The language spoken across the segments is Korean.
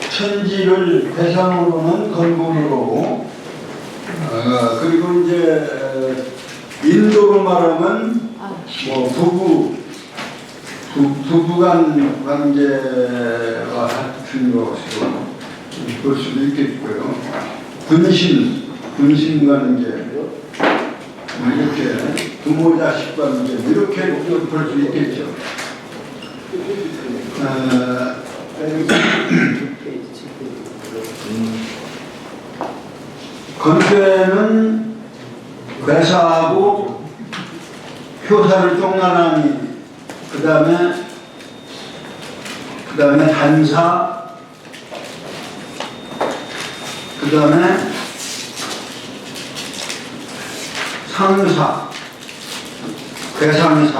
천지를 대상으로는 건군으로, 그리고 이제 인도로 말하면 뭐 부부간 관계와 같은 것으로 볼 수도 있겠고요. 군신 관계, 이렇게 부모 자식 관계 이렇게 볼 수 있겠죠. 건괴는 괴사하고 효사를 쫑나라니, 그 다음에 단사, 그 다음에 상사, 괴상사,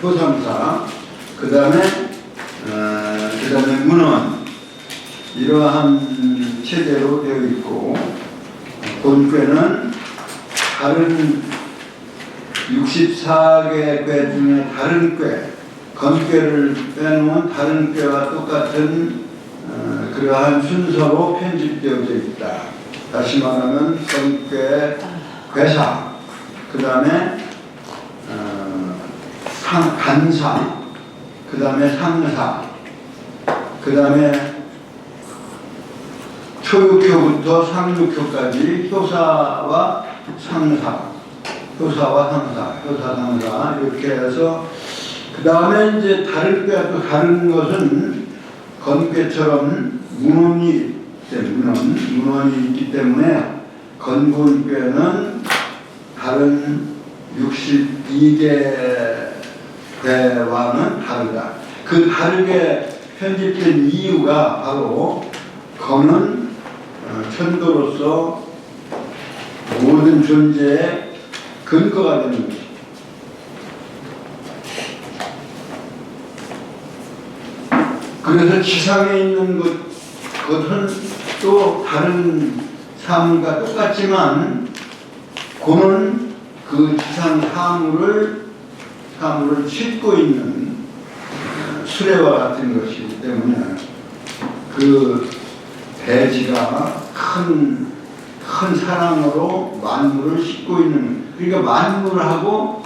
효상사, 그 다음에 문헌, 이러한 체제로 되어 있고, 본괴는 다른 64개 괴 중에 다른 괴, 건괴를 빼놓은 다른 괴와 똑같은 그러한 순서로 편집되어져 있다. 다시 말하면 건괴, 괴사, 그 다음에 간사, 그 다음에 상사, 그 다음에 초육효부터 상육효까지 효사와 상사, 효사, 상사 이렇게 해서, 그 다음에 이제 다른 꾀와 또 다른 것은 건꾀처럼 문헌이 있기 때문에 건곤꾀는 다른 62개 꾀와는 다르다. 그 다르게 편집된 이유가 바로 건은 천도로서 모든 존재의 근거가 되는 것입니다. 그래서 지상에 있는 것은 또 다른 사물과 똑같지만 고는 그 지상 사물을 싣고 있는 수레와 같은 것이기 때문에 그 대지가 큰 사랑으로 만물을 싣고 있는, 그러니까 만물하고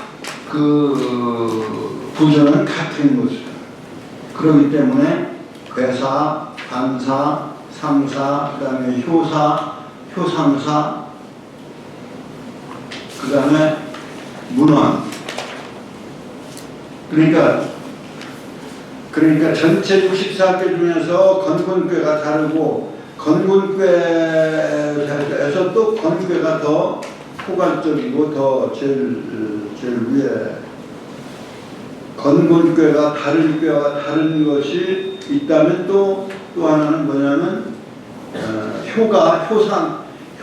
그 부전은 같은 것이다. 그렇기 때문에 괴사, 단사, 상사, 그 다음에 효사, 효상사, 그 다음에 문헌. 그러니까 전체 64개 중에서 건곤괴가 다르고, 건곤괴에서 또 건괴가 더 포괄적이고 더 제일 위에, 건곤괴가 다른 꾀와 다른 것이 있다면 또 하나는 뭐냐면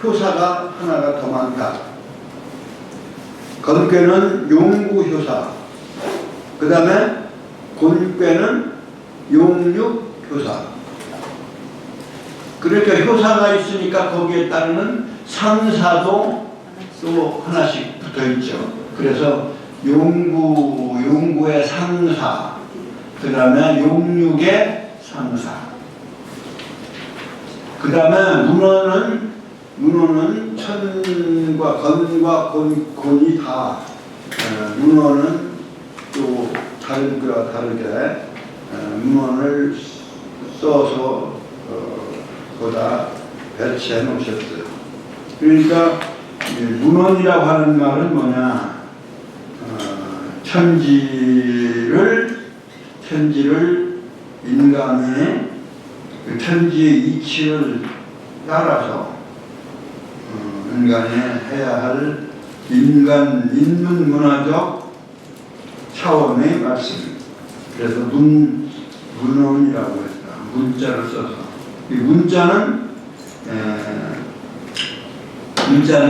효사가 하나가 더 많다. 건괴는 용구효사, 그 다음에 곤괴는 용육효사. 그러니까 효사가 있으니까 거기에 따르는 상사도 또 하나씩 붙어있죠. 그래서 용구의 상사, 그 다음에 용육의 상사, 그 다음에 문헌은 천과 건과 곤이 다, 문헌은 또 다른 거와 다르게 문헌을 써서 보다 배치해 놓으셨어요. 그러니까 문헌이라고 하는 말은 뭐냐, 천지를 인간이 그 천지의 이치를 따라서 인간이 해야 할 인문 문화적 차원의 말씀. 그래서 문헌이라고 했다. 문자를 써서. 이 문자는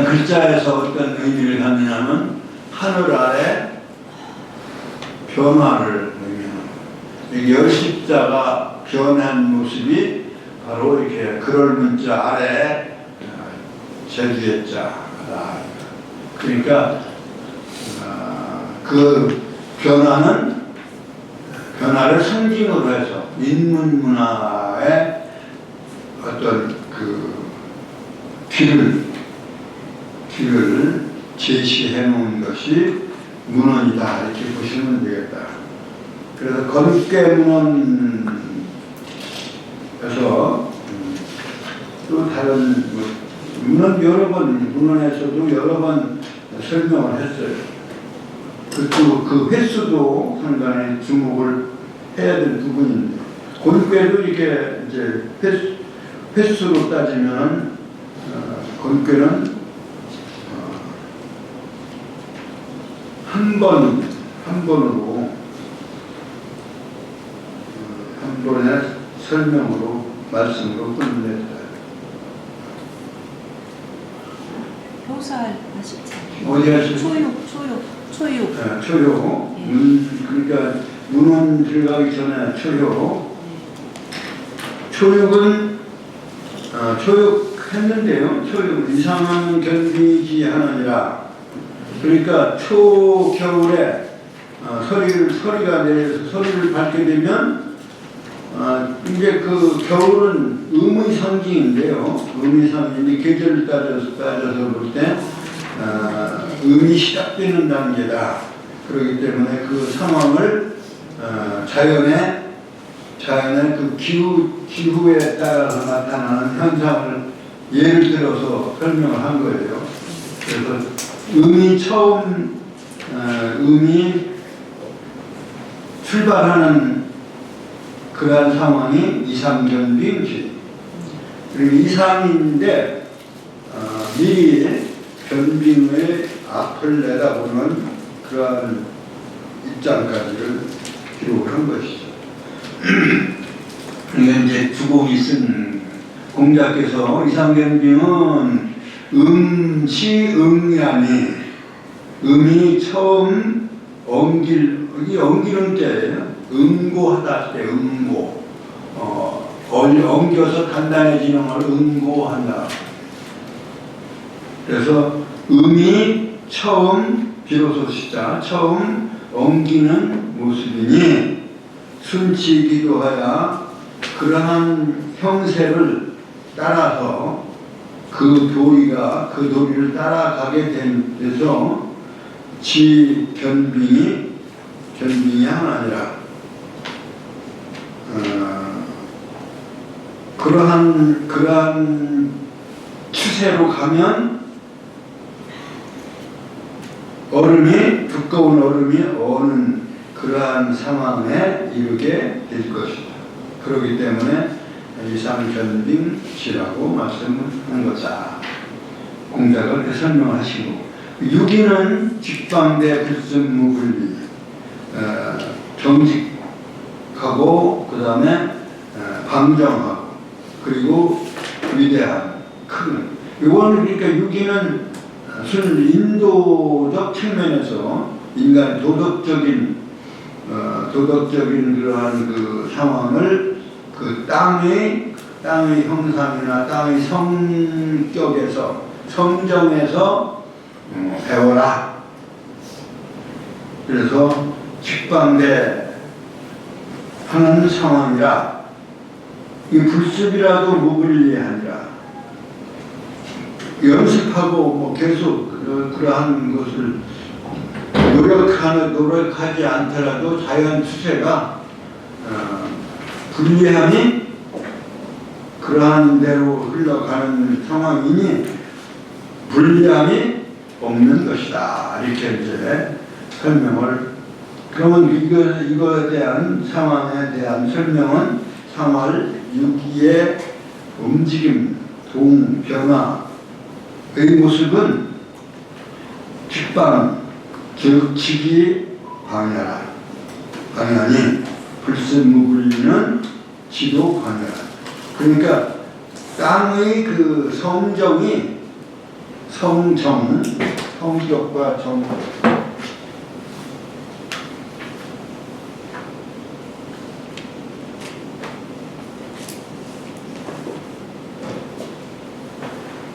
글자에서 어떤 의미를 갖느냐면 하늘 아래 변화를 의미합니다. 열십자가 변한 모습이 바로 이렇게 그럴 문자 아래 제주의 자다. 그러니까 그 변화는 변화를 상징으로 해서 인문 문화의 어떤 그 길을 제시해 놓은 것이 문헌이다 이렇게 보시면 되겠다. 그래서 건꽤 문헌에서 또 다른 문헌 문헌에서도 여러 번 설명을 했어요. 그 횟수도 상당히 주목을 해야 될 부분인데 건꾀도 이렇게 이제 횟수로 따지면 건꾀는 한 번의 설명으로 말씀으로 끝냈다. 교사할 하셨지. 어디 하시죠? 초육. 네, 초요. 그러니까 문헌 들어가기 전에 초요. 초육은 초육했는데요. 초육 이상한 견비지 하느니라. 그러니까 초겨울에 서리가 내려서 서리를 밟게 되면 이제 그 겨울은 음의 상징인데요. 음의 상징인데 계절을 따져서 볼 때 음이 시작되는 단계다. 그렇기 때문에 그 상황을 자연의 그 기후에 따라서 나타나는 현상을 예를 들어서 설명을 한 거예요. 그래서 음이 출발하는 그러한 상황이 이상견빙시. 그리고 이상인데 미리 견빙의 앞을 내다보는 그러한 입장까지를 기록한 것이죠. 이게 이제 주곡이 쓴 공자께서 이상견빙은 음시응야니 음이 처음 엉기는 때예요. 응고하다 할 때 응고 엉겨서 단단해지는 걸 응고한다. 그래서 음이 처음 비로소 시작 처음 엉기는 모습이니 순치기도 하여 그러한 형세를 따라서 그 도리를 따라가게 돼서 견빙이 하나니라. 그러한 추세로 가면 두꺼운 얼음이 어는 그러한 상황에 이르게 될 것이다. 그렇기 때문에 이상견빙시라고 말씀한 거다. 공자가 그렇게 설명하시고 유기는 직방대 불순무불리 정직하고 그 다음에 방정하고 그리고 위대한 큰 이거는 그러니까 유기는 인도적 측면에서 인간의 도덕적인 그러한 그 상황을 그 땅의 형상이나 땅의 성정에서 배워라. 그래서 직방대 하는 상황이라 이 불습이라도 무불리하니라. 연습하고 계속 그러한 것을 노력하지 않더라도 자연 추세가 불리함이 그러한 대로 흘러가는 상황이니 불리함이 없는 것이다. 이렇게 이제 설명을. 그러면 이거에 대한 상황에 대한 설명은 3월 6기의 움직임, 변화의 모습은 직방, 즉 직이 방해하니 불순무불리는 지도 방해하라. 그러니까 땅의 그 성격과 정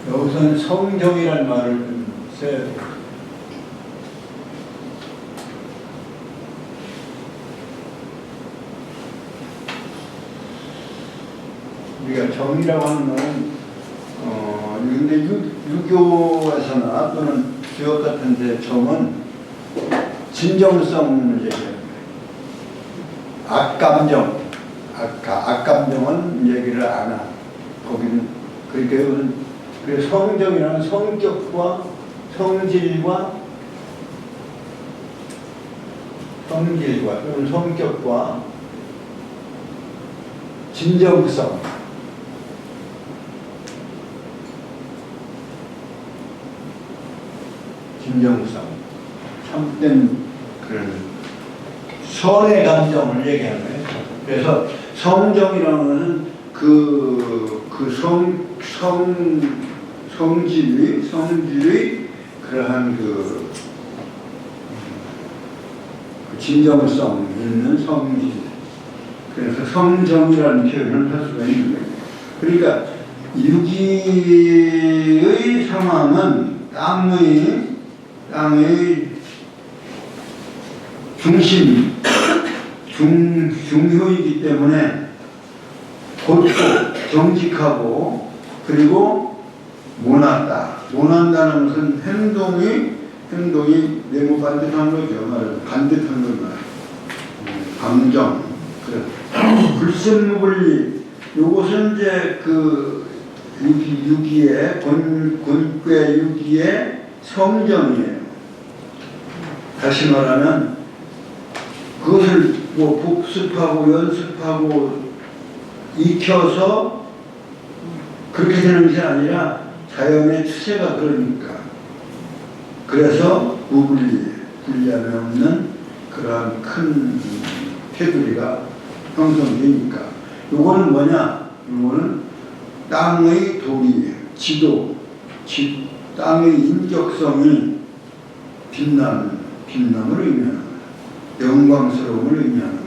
여기서는 성정이라는 말을 좀 써야 돼요. 우리가 정이라고 하는 것은 근데 유교에서나 또는 주역 같은 데 정은 진정성을 얘기합니다. 악감정, 악감정은 얘기를 안 하고 거기는 그래서 성정이라는 성격과 성질과 또는 성격과 진정성, 참된 그런 선의 감정을 얘기하는 거예요. 그래서 성정이라는 것은 성질의 그러한 그 진정성 있는 성질. 그래서 성정이라는 표현을 할 수가 있는 거예요. 그러니까 유기의 상황은 땅의 중심, 중효이기 때문에 곧고 정직하고 그리고 모난다는 것은 행동이 매우 반듯한 거죠. 말은 반듯한 걸 감정, 불순물리. 요것은 이제 그 유기의 권괴 유기의 성정이에요. 다시 말하면 그것을 뭐 복습하고 연습하고 익혀서 그렇게 되는 게 아니라 자연의 추세가 그러니까. 그래서 분리함이 없는 그러한 큰 테두리가 형성되니까. 요거는 뭐냐? 요거는 땅의 도리, 땅의 인격성이 빛남을 의미하는 거예요. 영광스러움을 의미하는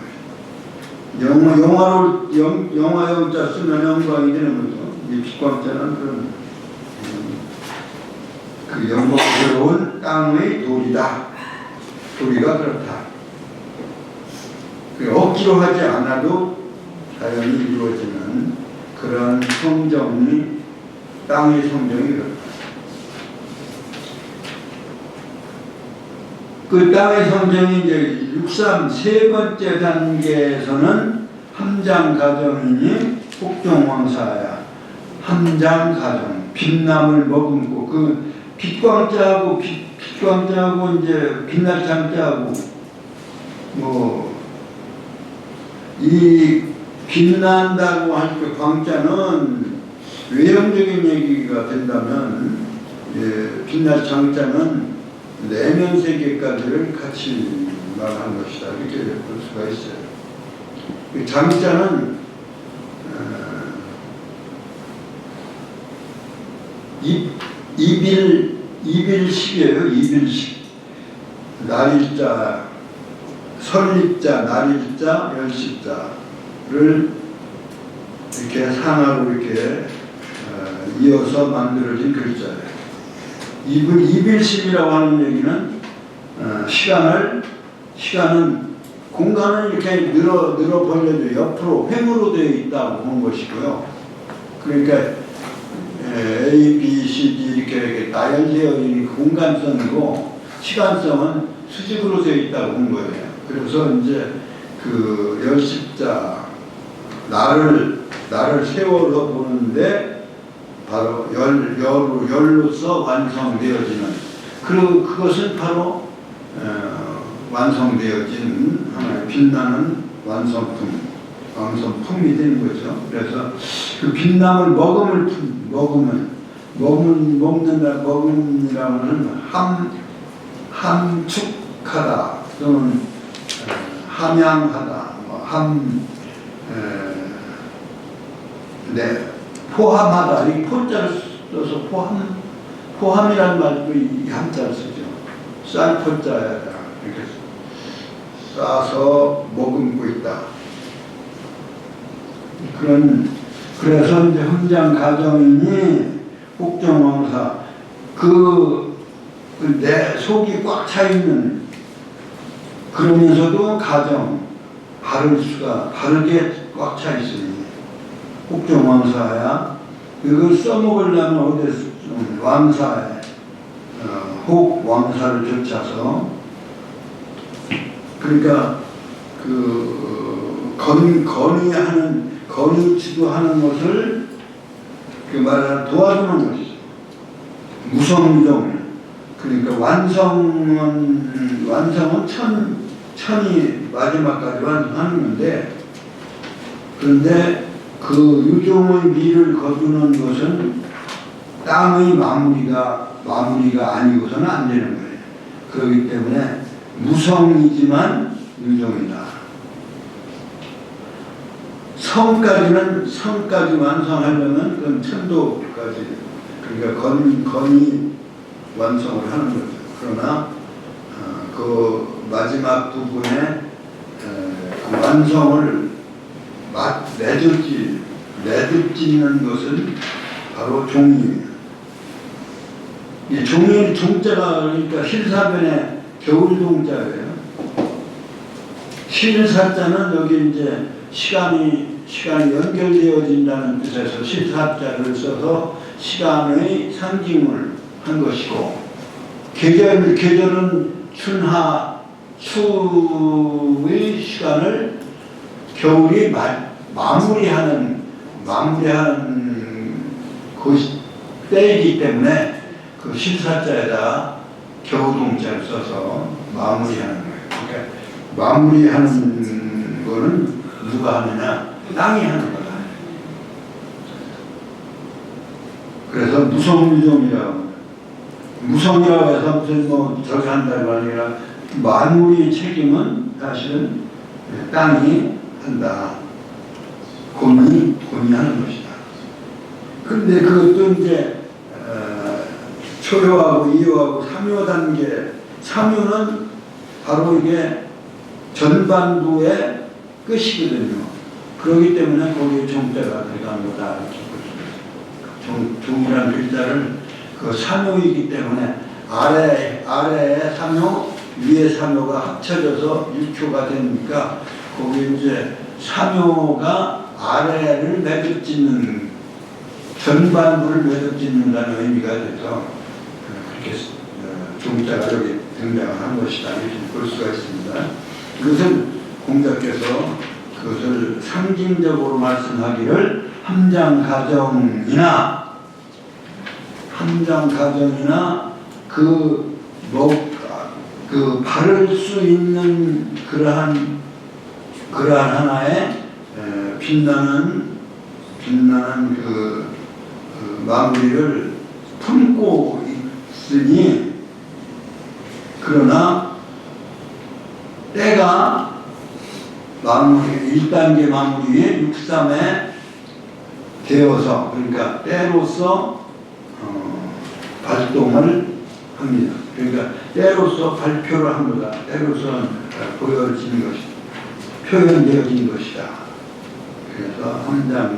거예요. 영화 영자 쓰면 영광이 되는 거죠. 이 빛광자는 그런 그 영광스러운 땅의 도리다. 도리가 그렇다. 억지로 하지 않아도 자연히 이루어지는 그런 성정이 땅의 성정이 그렇다. 그 땅의 성정이 이제 6.3 세 번째 단계에서는 함장가정이니 폭정왕사야. 함장가정, 빛남을 머금고 그 빛광자하고 이제 빛날 장자하고 이 빛난다고 할 때 광자는 외형적인 얘기가 된다면 빛날 장자는 내면 세계까지를 같이 말하는 것이다. 이렇게 볼 수가 있어요. 그 장자는 이빌식이에요. 이빌식. 날일자, 설립자, 날일자, 열십자를 이렇게 산하로 이렇게 이어서 만들어진 글자예요. 이빌식이라고 하는 얘기는 시간은 공간은 이렇게 늘어 벌려져 옆으로 횡으로 되어 있다고 본 것이고요. 그러니까 A, B, C, D 이렇게 나열되어 있는 공간성이고 시간성은 수직으로 되어 있다고 본 거예요. 그래서 이제 그 열십자 나를 세월로 보는데 바로 열로서 완성되어지는 그것은 바로 완성되어진 하나의 빛나는 완성품이 되는 거죠. 그래서 그 빛남을 먹는이라고 하는 함축하다 또는 함양하다, 포함하다. 이 포자를 써서 포함이라는 말도 이 함자를 쓰죠. 쌀 포자야 이렇게 싸서 머금고 있다. 그래서 이제 함장 가정이니 폭정왕사 내 속이 꽉 차 있는 그러면서도 가정 바르게 꽉 차 있으니 혹정왕사야. 이걸 써먹으려면 어디서 왕사에 혹왕사를 젖혀서 그러니까 그 건의 지도하는 것을 그 말하는 도와주는 것이죠. 무성유종. 그러니까 완성은 천이 마지막까지 완성하는 건데, 그런데 그 유종의 미를 거두는 것은 땅의 마무리가 아니고서는 안 되는 거예요. 그렇기 때문에 무성이지만 유종이다. 성까지 완성하려면 그건 천도까지, 그러니까 건이 완성을 하는 거죠. 그러나 그 마지막 부분에 그 완성을 매듭짓는 것은 바로 종이에요. 이 종이는 종자가 그러니까 실사변의 겨울종자예요. 실사자는 여기 이제 시간이 연결되어진다는 뜻에서 실사자를 써서 시간의 상징을 한 것이고, 계절은 춘하, 추의 시간을 겨울이 마무리하는 때이기 때문에 그 실사자에다 겨울동자를 써서 마무리하는 거예요. 그러니까 마무리하는 거는 누가 하느냐? 땅이 하는 거다. 그래서 무성유종이라고. 무성이라고 해서 무슨 저기 한다고 아니라 만물의 책임은 사실은 땅이 한다. 곤이 하는 것이다. 그런데 그것도 이제 초효하고 이효하고 삼효 단계, 삼효는 바로 이게 전반부의 끝이거든요. 그렇기 때문에 거기에 종자가 들어간 거다. 종이라는 글자를 그 삼효이기 때문에 아래에 삼효, 위에 삼효가 합쳐져서 육효가 되니까 거기 이제 삼효가 아래를 매듭짓는, 전반부를 매듭짓는다는 의미가 돼서 그렇게 종자가 여기 등장한 것이다. 이렇게 볼 수가 있습니다. 그것을 공자께서 그것을 상징적으로 말씀하기를 함장가정이나 그 바를 수 있는 그러한 하나의 빛나는 그 마무리를 품고 있으니, 그러나 때가 마무리 1단계 마무리에 6.3에 되어서, 그러니까 때로서 발동을 합니다. 그러니까 때로서 발표를 합니다. 때로서 보여지는 것이다. 표현되어진 것이다. 그래서 함장은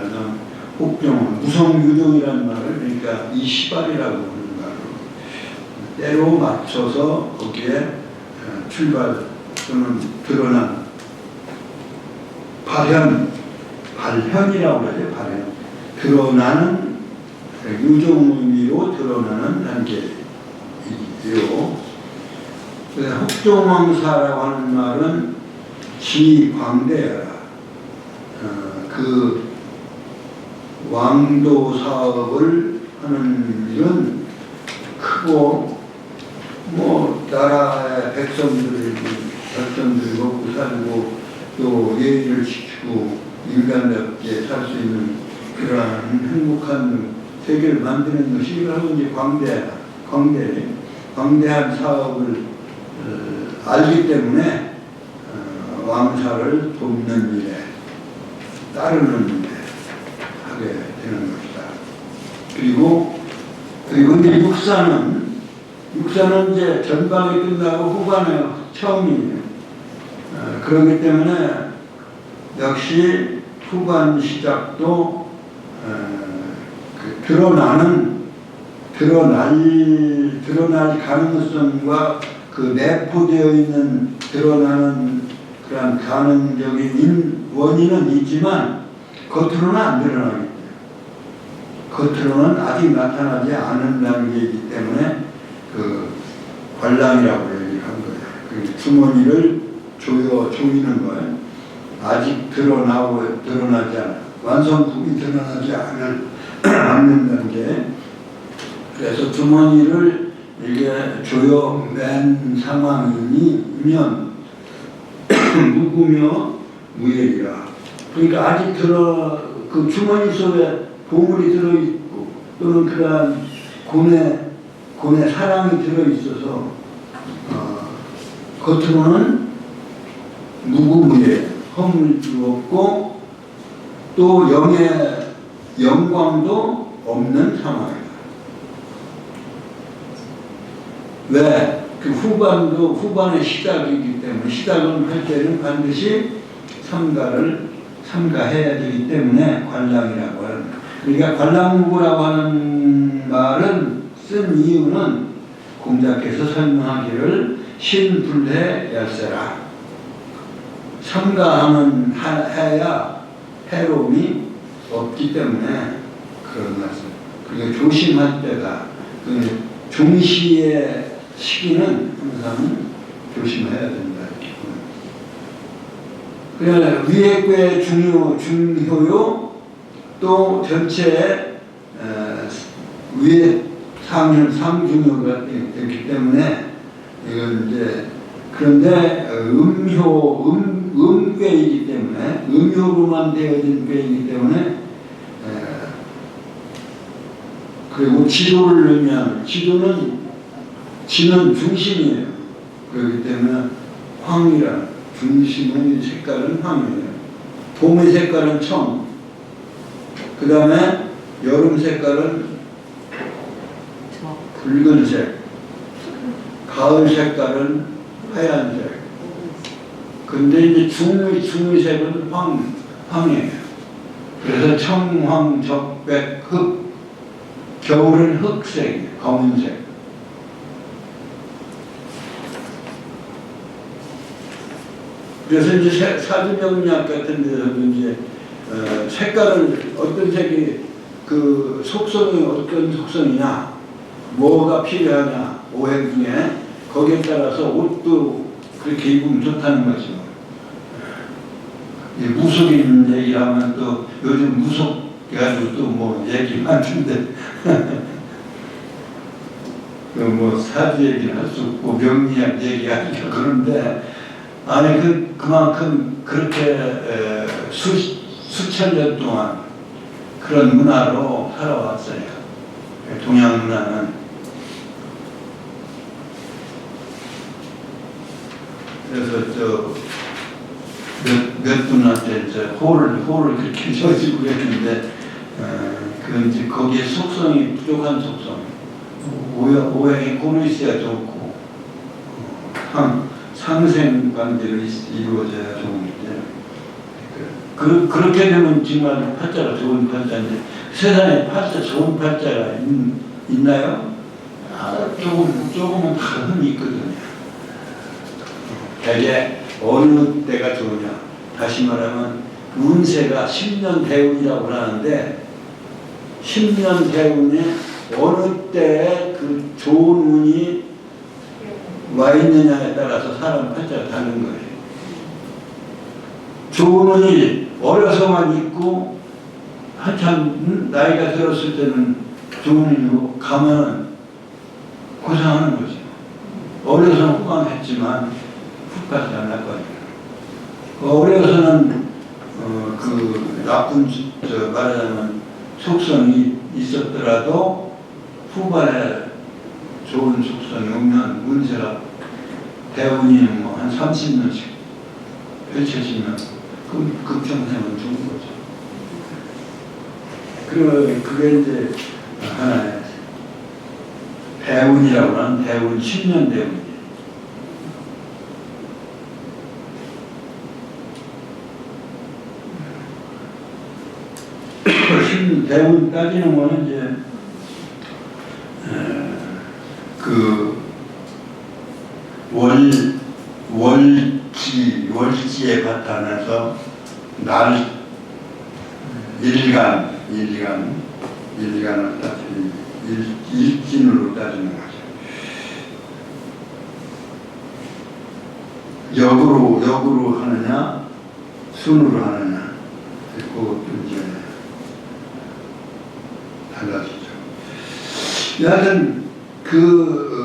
혹정은 무성유종이라는 말을, 그러니까 이 시발이라고 하는 말로 때로 맞춰서 거기에 출발 또는 드러난 발현이라고 하죠. 발현. 드러나는 유종 의미로 드러나는 단계이요. 혹종왕사라고 하는 말은 지광대하라. 그 왕도 사업을 하는 일은 크고, 나라의 백성들이 먹고 살고 또 예의를 지키고 인간답게 살 수 있는 그러한 행복한 세계를 만드는 것이 바로 이제 광대한 사업을 알기 때문에 왕사를 돕는 일에, 따르는 일에 하게 되는 것이다. 그리고 이제 육사는 이제 전반이 끝나고 후반에 처음이에요. 그렇기 때문에 역시 후반 시작도 드러날 가능성과 그 내포되어 있는 드러나는 그런 가능적인 원인은 있지만, 겉으로는 안 드러나겠죠. 겉으로는 아직 나타나지 않은 단계이기 때문에 그 관랑이라고 얘기한 거예요. 그 주머니를 조이는 거예요. 아직 드러나지 않아. 완성품이 드러나지 않는 단계. 그래서 주머니를 이게 조여맨 상황이면 무구며 무예이라. 그러니까 아직 그 주머니 속에 보물이 들어있고 또는 그러한 곤의 사랑이 들어있어서 겉으로는 무구무예 허물도 없고 또 영의 영광도 없는 상황이다. 왜? 그 후반의 시작이기 때문에 시작은 할 때는 반드시 삼가해야 되기 때문에 관랑이라고 하는 거예요. 그러니까 관랑무구라고 하는 말은 쓴 이유는 공자께서 설명하기를 신불해 열세라. 삼가하면 해야 해로움이 없기 때문에 그런 말씀. 그리고 조심할 때가 그 종시의 시기는 항상 조심해야 된다. 그러나 위액의 중효요 또 전체의 위에 상중효가 되기 때문에 이건 이제 그런데 음괴이기 때문에 음효로만 되어진 괴이기 때문에 그리고 지도를 넣으면 지는 중심이에요. 그렇기 때문에 황이란 중심의 색깔은 황이에요. 봄의 색깔은 청, 그 다음에 여름 색깔은 붉은색, 가을 색깔은 하얀색. 근데 이제 중의 색은 황이에요. 그래서 청, 황, 적, 백, 흑. 겨울은 흑색이에요. 검은색. 그래서 이제 사주명리학 같은 데서도 이제 색깔을 어떤 색이 그 속성이 어떤 속성이냐, 뭐가 필요하냐, 오행 중에 거기에 따라서 옷도 그렇게 입으면 좋다는 거죠. 무속 얘기하면 또 요즘 무속 해가지고 또 뭐 얘기 많은데 뭐 사주 얘기를 할 수 없고 명리학 얘기하니까 그런데 아니 그만큼 그렇게 수천 년 동안 그런 문화로 살아왔어요. 동양 문화는. 그래서 몇 분한테 이제 호를 그렇게 줘주고 그랬는데 그 이제 거기에 속성이 부족한 속성. 오행이 고루 있어야 좋고 상생 관계를 이루어져야 좋은데 그렇게 되면 정말 팔자가 좋은 팔자인데 세상에 팔자 좋은 팔자가 있나요? 조금은 다름이 있거든요. 대개 어느 때가 좋으냐? 다시 말하면 운세가 10년 대운이라고 하는데 10년 대운에 어느 때에 그 좋은 운이 와 있느냐에 따라서 사람 팔자가 다른 거예요. 좋은 운이 어려서만 있고 한참 나이가 들었을 때는 좋은 운이고 가면 고생하는 거죠. 어려서는 호강했지만 훅 가지 않았거든요. 어려서는 그 나쁜 말하자면 속성이 있었더라도 후반에 좋은 속성이 오면 운세가 대운이 뭐 한 30년씩 펼쳐지면 급평생은 좋은 거죠. 그게 이제 하나의 대운이라고 하는 대운 10년 대운이에요. 대운 따지는 거는 이제 그 월지에 바탕에서 일간을 따지는 일진으로 따지는 거죠. 역으로 하느냐, 순으로 하느냐, 그것도 이제 달라지죠. 여하튼 그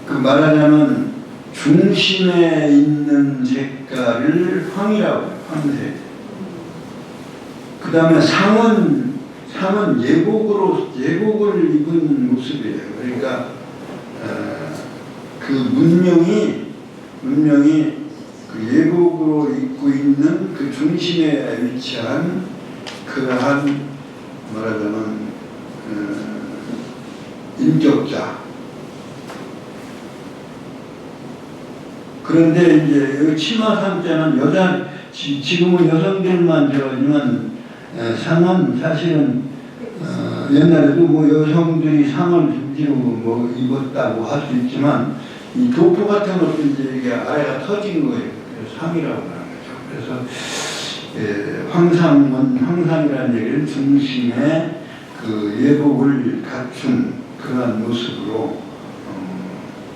말하자면 중심에 있는 색깔을 황이라고 해요. 황색. 그 다음에 상은 예복을 입은 모습이에요. 그러니까 그 문명이 그 예복으로 입고 있는 그 중심에 위치한 그러한 말하자면 인격자. 그런데 이제 치마 상자는 지금은 여성들만 저지만 상은 사실은 옛날에도 뭐 여성들이 상을 주지로 뭐 입었다고 할 수 있지만 이 도포 같은 것도 이제 이게 아래가 터진 거예요. 그래서 상이라고 하는 거죠. 그래서 황상이라는 얘기는 중심에 그 예복을 갖춘 그러한 모습으로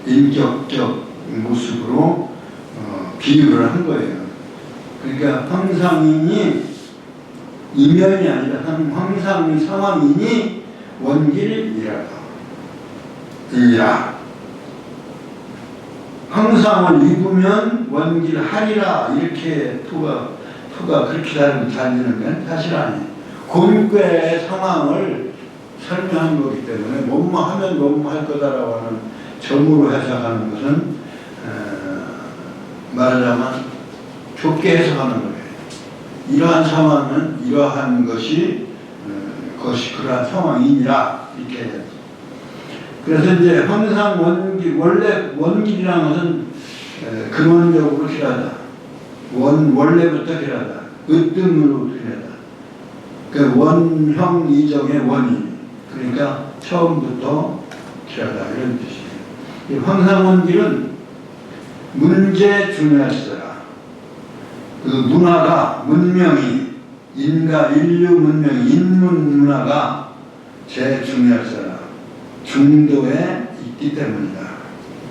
인격적 모습으로 비유를 한 거예요. 그러니까 황상인이 이면이 아니라 황상이 상황이니 원길이라. 황상을 입으면 원길하리라 이렇게 토가 그렇게 달리는 건 사실 아니에요. 곤괴의 상황을 설명한 거기 때문에 뭐뭐 하면 뭐뭐 할 거다라고 하는 점으로 해석하는 것은 말하자면 좁게 해석하는 거예요. 이러한 상황은 이러한 것이 그러한 상황이니라 이렇게 해야지. 그래서 이제 항상 원래 원길이라는 것은 근원적으로 길하다. 원래부터 길하다. 으뜸으로 길하다. 그 원형 이정의 원인. 그러니까 처음부터 길하다 이런 뜻이에요. 황상원길은 문제 중요했어라. 그 문명이 인류 문명이 인문 문화가 제일 중요했어라. 중도에 있기 때문이다.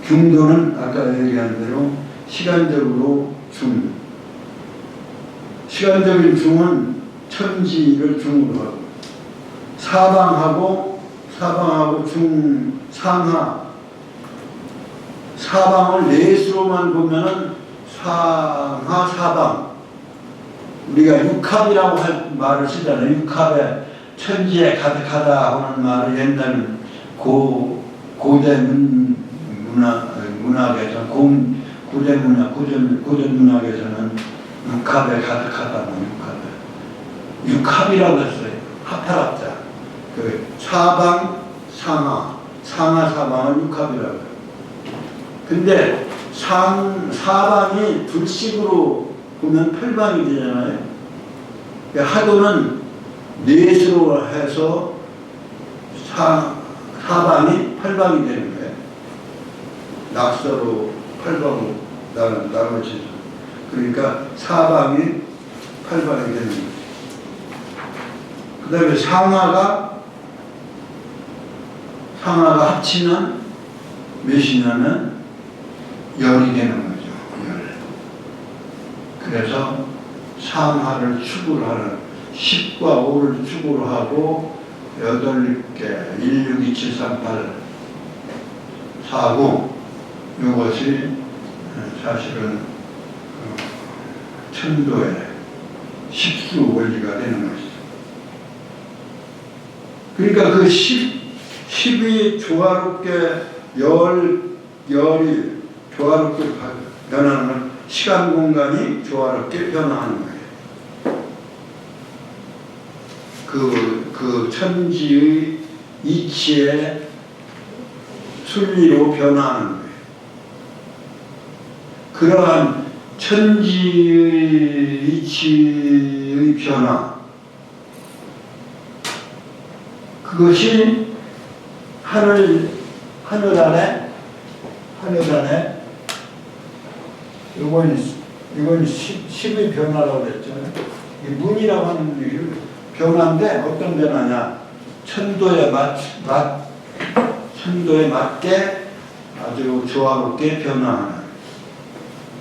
중도는 아까 얘기한 대로 시간적으로 시간적인 중은 천지를 중으로 하고 사방하고 사방을 넷으로만 보면은 사방 우리가 육합이라고 할 말을 쓰잖아요. 육합에 천지에 가득하다 하는 말을 옛날 고대 문학에서 고전 문학에서는 육합에 가득하다는 육합이라고 했어요. 합합자. 그 사방은 육합이라고 해요. 근데 사방이 둘씩으로 보면 팔방이 되잖아요. 그러니까 하도는 넷으로 해서 사방이 팔방이 되는 거예요. 낙서로 팔방으로 나눠져서. 그러니까 사방이 팔방이 되는 거예요. 그 다음에 상하가 합치면 몇이냐면 열이 되는 거죠. 열. 그래서 상하를 축으로 하는 10과 5를 축으로 하고 8개 1, 6, 2, 7, 3, 8 4고 이것이 사실은 천도의 십수 원리가 되는 것이죠. 그러니까 그 10이 조화롭게 열이 조화롭게 변하는 시간 공간이 조화롭게 변화하는 거예요. 그 천지의 이치의 순리로 변화하는 거예요. 그러한 천지의 이치의 변화, 그것이 하늘 안에 이건 10의 변화라고 그랬잖아요. 이 문이라고 하는 게 변화인데 어떤 변화냐? 천도에 천도에 맞게 아주 조화롭게 변화하는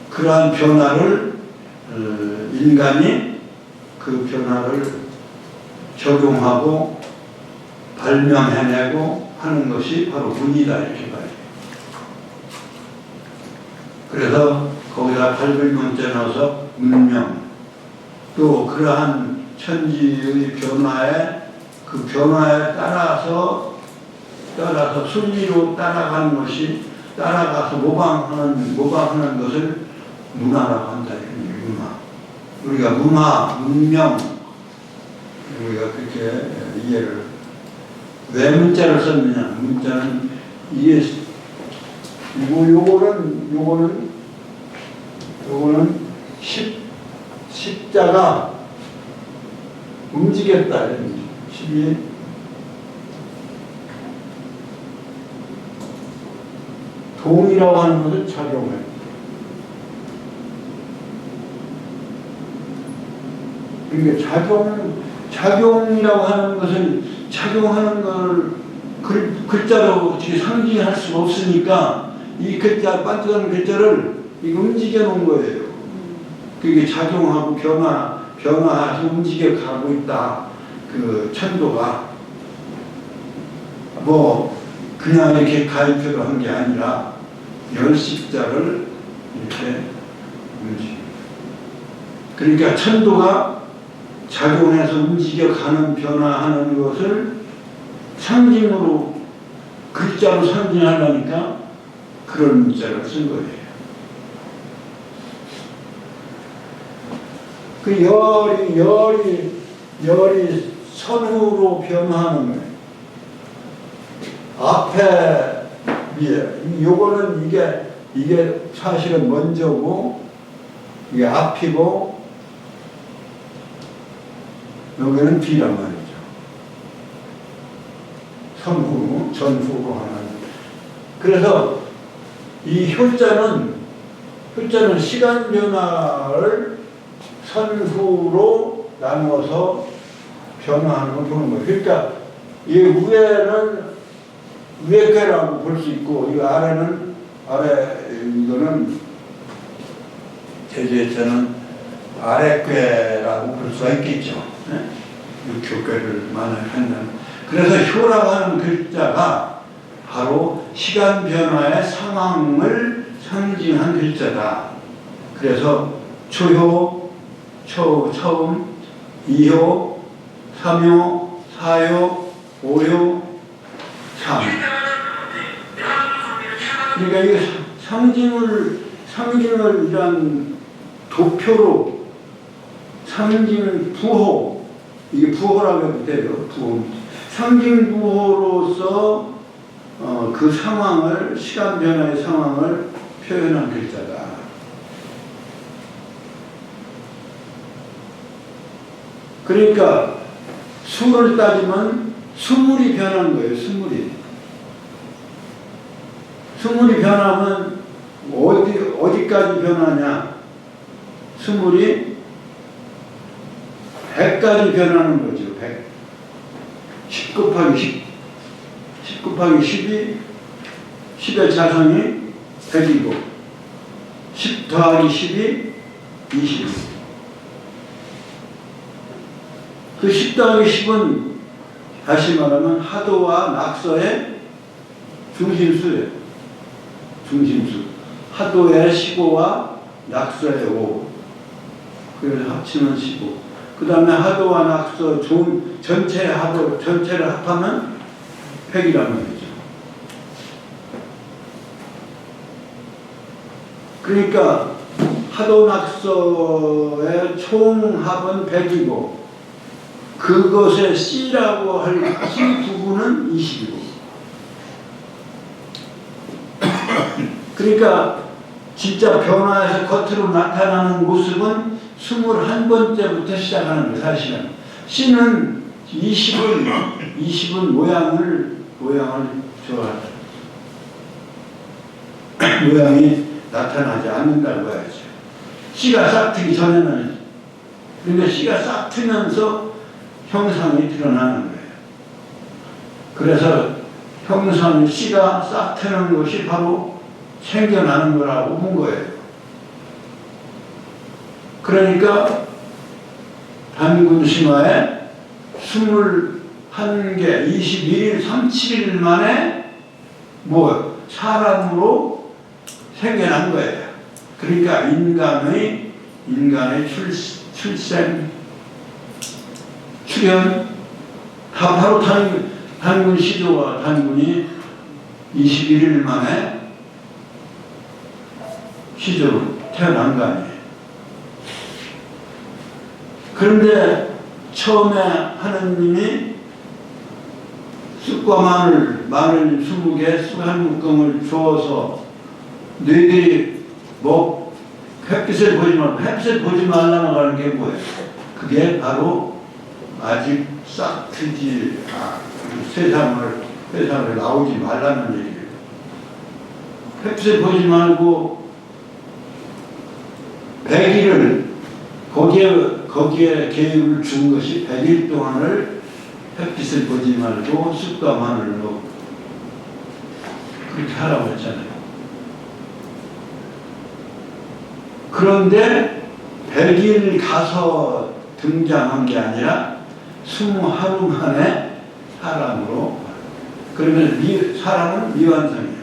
그러한 변화를 인간이 그 변화를 적용하고 발명해내고 하는 것이 바로 문이다 이렇게 봐요. 그래서 거기다 밝은 문자 넣어서 문명 또 그러한 천지의 변화에 그 변화에 따라서 순리로 따라가는 것이 따라가서 모방하는 것을 문화라고 한다. 문화. 우리가 문화, 문명 우리가 그렇게 이해를 왜 문자를 썼느냐? 문자는 이게 요거는 십자가 움직였다. 십이 동이라고 하는 것을 작용해. 그러니까 작용이라고 하는 것은 작용하는 걸 글자로 어떻게 상징할 수가 없으니까 이 글자 반짝하는 글자를 움직여 놓은 거예요. 그게 작용하고 변화해서 움직여 가고 있다. 그 천도가 뭐 그냥 이렇게 가입표로 한 게 아니라 열십자를 이렇게 움직여. 그러니까 천도가 작용해서 움직여가는 변화하는 것을 상징으로 글자로 상징하려니까 그런 문자를 쓴 거예요. 그 열이 선후로 변화하는 거예요. 앞에 위에 요거는 이게 사실은 먼저고 이게 앞이고 여기는 뒤란 말이죠. 선후로 전후로 하는. 그래서 이 효자는 시간 변화를 선후로 나누어서 변화하는 걸 보는 거예요. 그러니까 이 위에는 위에괴라고 볼 수 있고 이 아래는 이거는 제주에서는 아래괴라고 볼 수가 있겠죠. 네? 교괴를 만약하면 그래서 효라고 하는 글자가 바로 시간 변화의 상황을 상징한 글자다. 그래서 초효, 처음, 2효, 3효, 4효, 5효, 3. 그러니까 이게 상징을 이런 도표로 상징 부호, 이게 부호라고 해도 돼요. 부호. 상징 부호로서 그 상황을, 시간 변화의 상황을 표현한 글자다. 그러니까 수를 따지면 수물이 변한 거예요. 수물이 변하면 어디까지 변하냐? 수물이 100까지 변하는 거죠. 100. 10 곱하기 10. 10 곱하기 10이 10의 자성이 100이고 10 더하기 10이 20. 그 10 더하기 10은 다시 말하면 하도와 낙서의 중심수예요. 중심수. 하도의 15와 낙서의 5. 그래서 합치면 15. 그 다음에 하도와 낙서 전체를 합하면 100이라는 거죠. 그러니까 하도 낙서의 총합은 100이고 그것의 C라고 할 C 부분은 20이고 그러니까 진짜 변화해서 겉으로 나타나는 모습은 21번째부터 시작하는 거예요. 사실은 C는 20은 모양을 좋아하죠. 모양이 나타나지 않는다고 해야죠. C가 싹트기 전에는 그러니까 씨가 싹 트면서 형상이 드러나는 거예요. 그래서 형상, 씨가 싹 트는 것이 바로 생겨나는 거라고 본 거예요. 그러니까 단군심화에 21개, 21일, 37일 만에 뭐 사람으로 생겨난 거예요. 그러니까 인간의 출생, 출현 다 바로 단군 시조와 단군이 21일 만에 시조로 태어난 거 아니에요. 그런데 처음에 하느님이 쑥과 마늘 20개, 쑥 한 묶음을 주어서 너희들이 햇빛을 보지 말고, 햇빛을 보지 말라고 하는 게 뭐예요? 그게 바로 아직 싹 트지, 세상을 나오지 말라는 얘기예요. 햇빛을 보지 말고 100일을 거기에 계획을 준 것이 100일 동안을 햇빛을 보지 말고 쑥과 마늘로 그렇게 하라고 했잖아요. 그런데 100일 가서 등장한 게 아니라 20하루 만에 사람으로. 그러면 사람은 미완성이에요.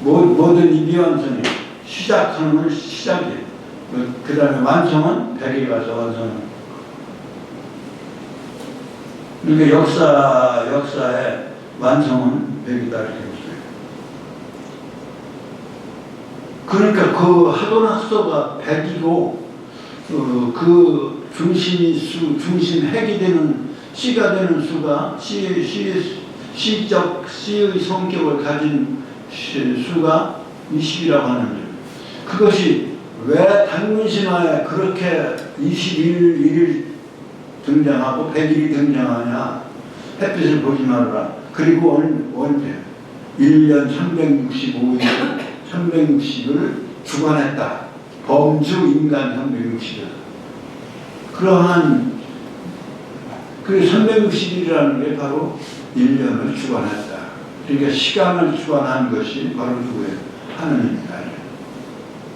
모든 이 미완성이에요. 시작하는 건 시작이에요. 그 다음에 완성은 100일 가서 완성은. 그러니까 역사의 완성은 100이다 이렇게 했어요. 그러니까 그 하도낙서가 100이고 그 중심 핵이 되는 씨가 되는 수가 씨의 성격을 가진 수가 20이라고 하는 거예요. 그것이 왜 단군신화에 그렇게 21일 등장하고 100일이 등장하냐? 햇빛을 보지 말아라. 그리고 언제? 1년 360을 주관했다. 범주 인간 360일. 그러한 그 360일이라는 게 바로 1년을 주관했다. 그러니까 시간을 주관한 것이 바로 누구예요? 하느님이다.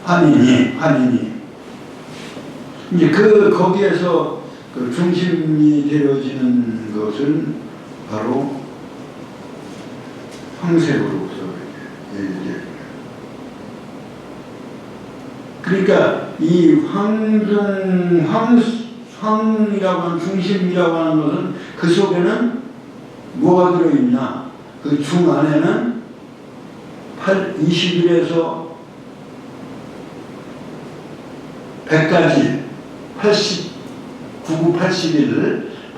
환인이. 이제 거기에서 그 중심이 되어지는 것은 바로 황색으로서 얘기해요. 그러니까 이 황이라고 하는 중심이라고 하는 것은 그 속에는 뭐가 들어있나? 그 중 안에는 20일에서 100까지 80일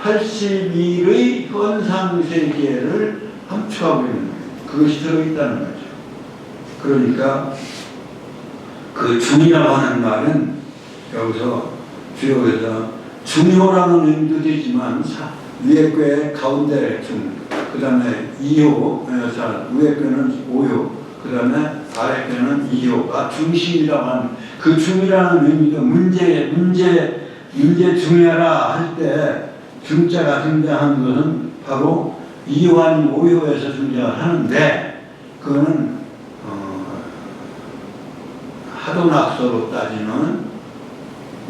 80일의 현상세계를 함축하고 있는 거예요. 그것이 들어있다는 거죠. 그러니까 그 중이라고 하는 말은 여기서 주역에서 중효라는 의미도 되지만 위에 꾀 가운데 중, 그 다음에 2호, 위에 꾀는 5호, 그 다음에 아래 꾀는 2호가 중심이라고 하는 그 중이라는 의미도 문제 중해라 할 때 중자가 등장한 것은 바로 2호 아닌 5호에서 등장을 하는데 그거는 하도낙서로 따지면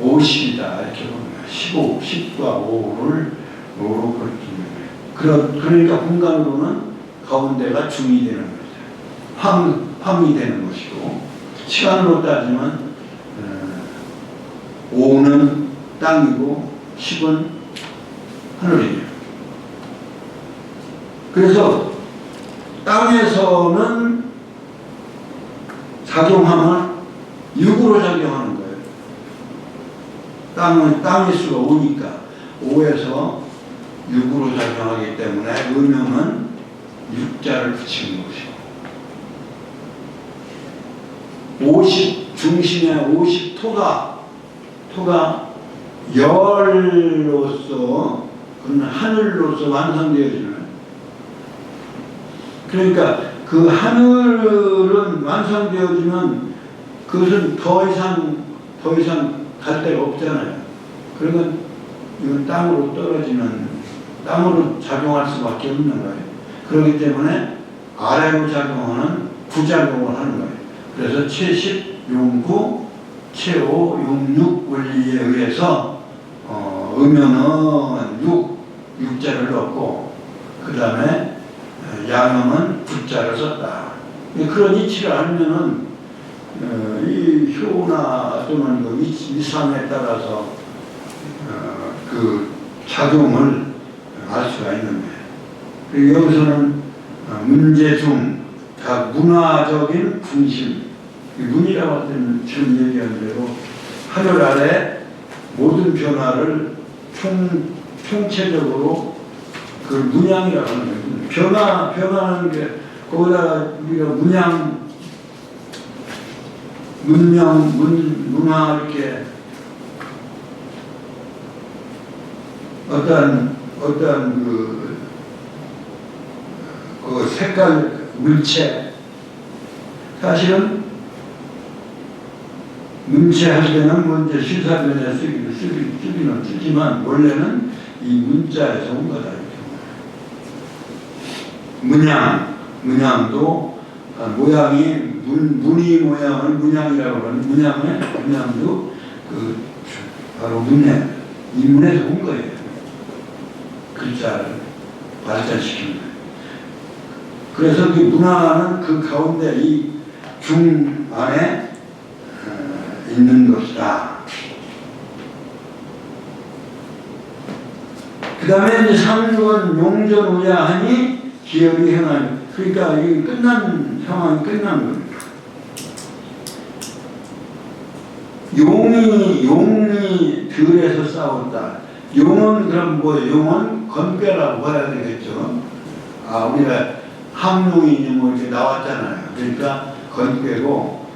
50이다 이렇게 봅니다. 15, 10과 5를 5로 그렇게. 그러니까 공간으로는 가운데가 중이 되는 거죠. 황이 되는 것이고 시간으로 따지면 5는 땅이고 10은 하늘이에요. 그래서 땅에서는 작용하면 6으로 작용하는 거예요. 땅의 수가 5니까 5에서 6으로 작용하기 때문에 음영은 6자를 붙이는 것이고 50 중심에 50 토가 열로서 그는 하늘로서 완성되어지는. 그러니까 그 하늘은 완성되어지면 그것은 더 이상 갈 데가 없잖아요. 그러면 이건 땅으로 떨어지는, 땅으로 작용할 수밖에 없는 거예요. 그렇기 때문에 아래로 작용하는 부작용을 하는 거예요. 그래서 채10, 용구, 채5, 용육 원리에 의해서 음영은 6자를 넣고 그 다음에 양형은 9자를 썼다. 그런 이치를 알면은 이 효나 또는 그 위상에 따라서 그 작용을 알 수가 있는 거예요. 그리고 여기서는 문제 중 각 문화적인 중심, 문이라고 할 때는 지금 얘기한 대로 하늘 아래 모든 변화를 총체적으로 그 문양이라고 하는 거예요. 변화하는 게 거기다가 우리가 문화 이렇게 어떠한 그 색깔 물체, 사실은 문체할 때는 문제 시사변에 쓰기는 쓰지만 원래는 이 문자에서 온 거다. 문양도 모양이 문이 모양을 문양이라고 하는 문양도 그 바로 이 문에서 온 거예요. 글자를 발전시킨 거예요. 그래서 그 문화는 그 가운데 이 중 안에 있는 것이다. 그 다음에 이제 3번 용전우야하니 기업이 행하니, 그러니까 이 상황이 끝난 겁니다. 용이 들에서 싸웠다. 용은 그럼 뭐예요? 용은 건배라고 봐야 되겠죠. 우리가 함용이니 뭐 이렇게 나왔잖아요. 그러니까 건배고,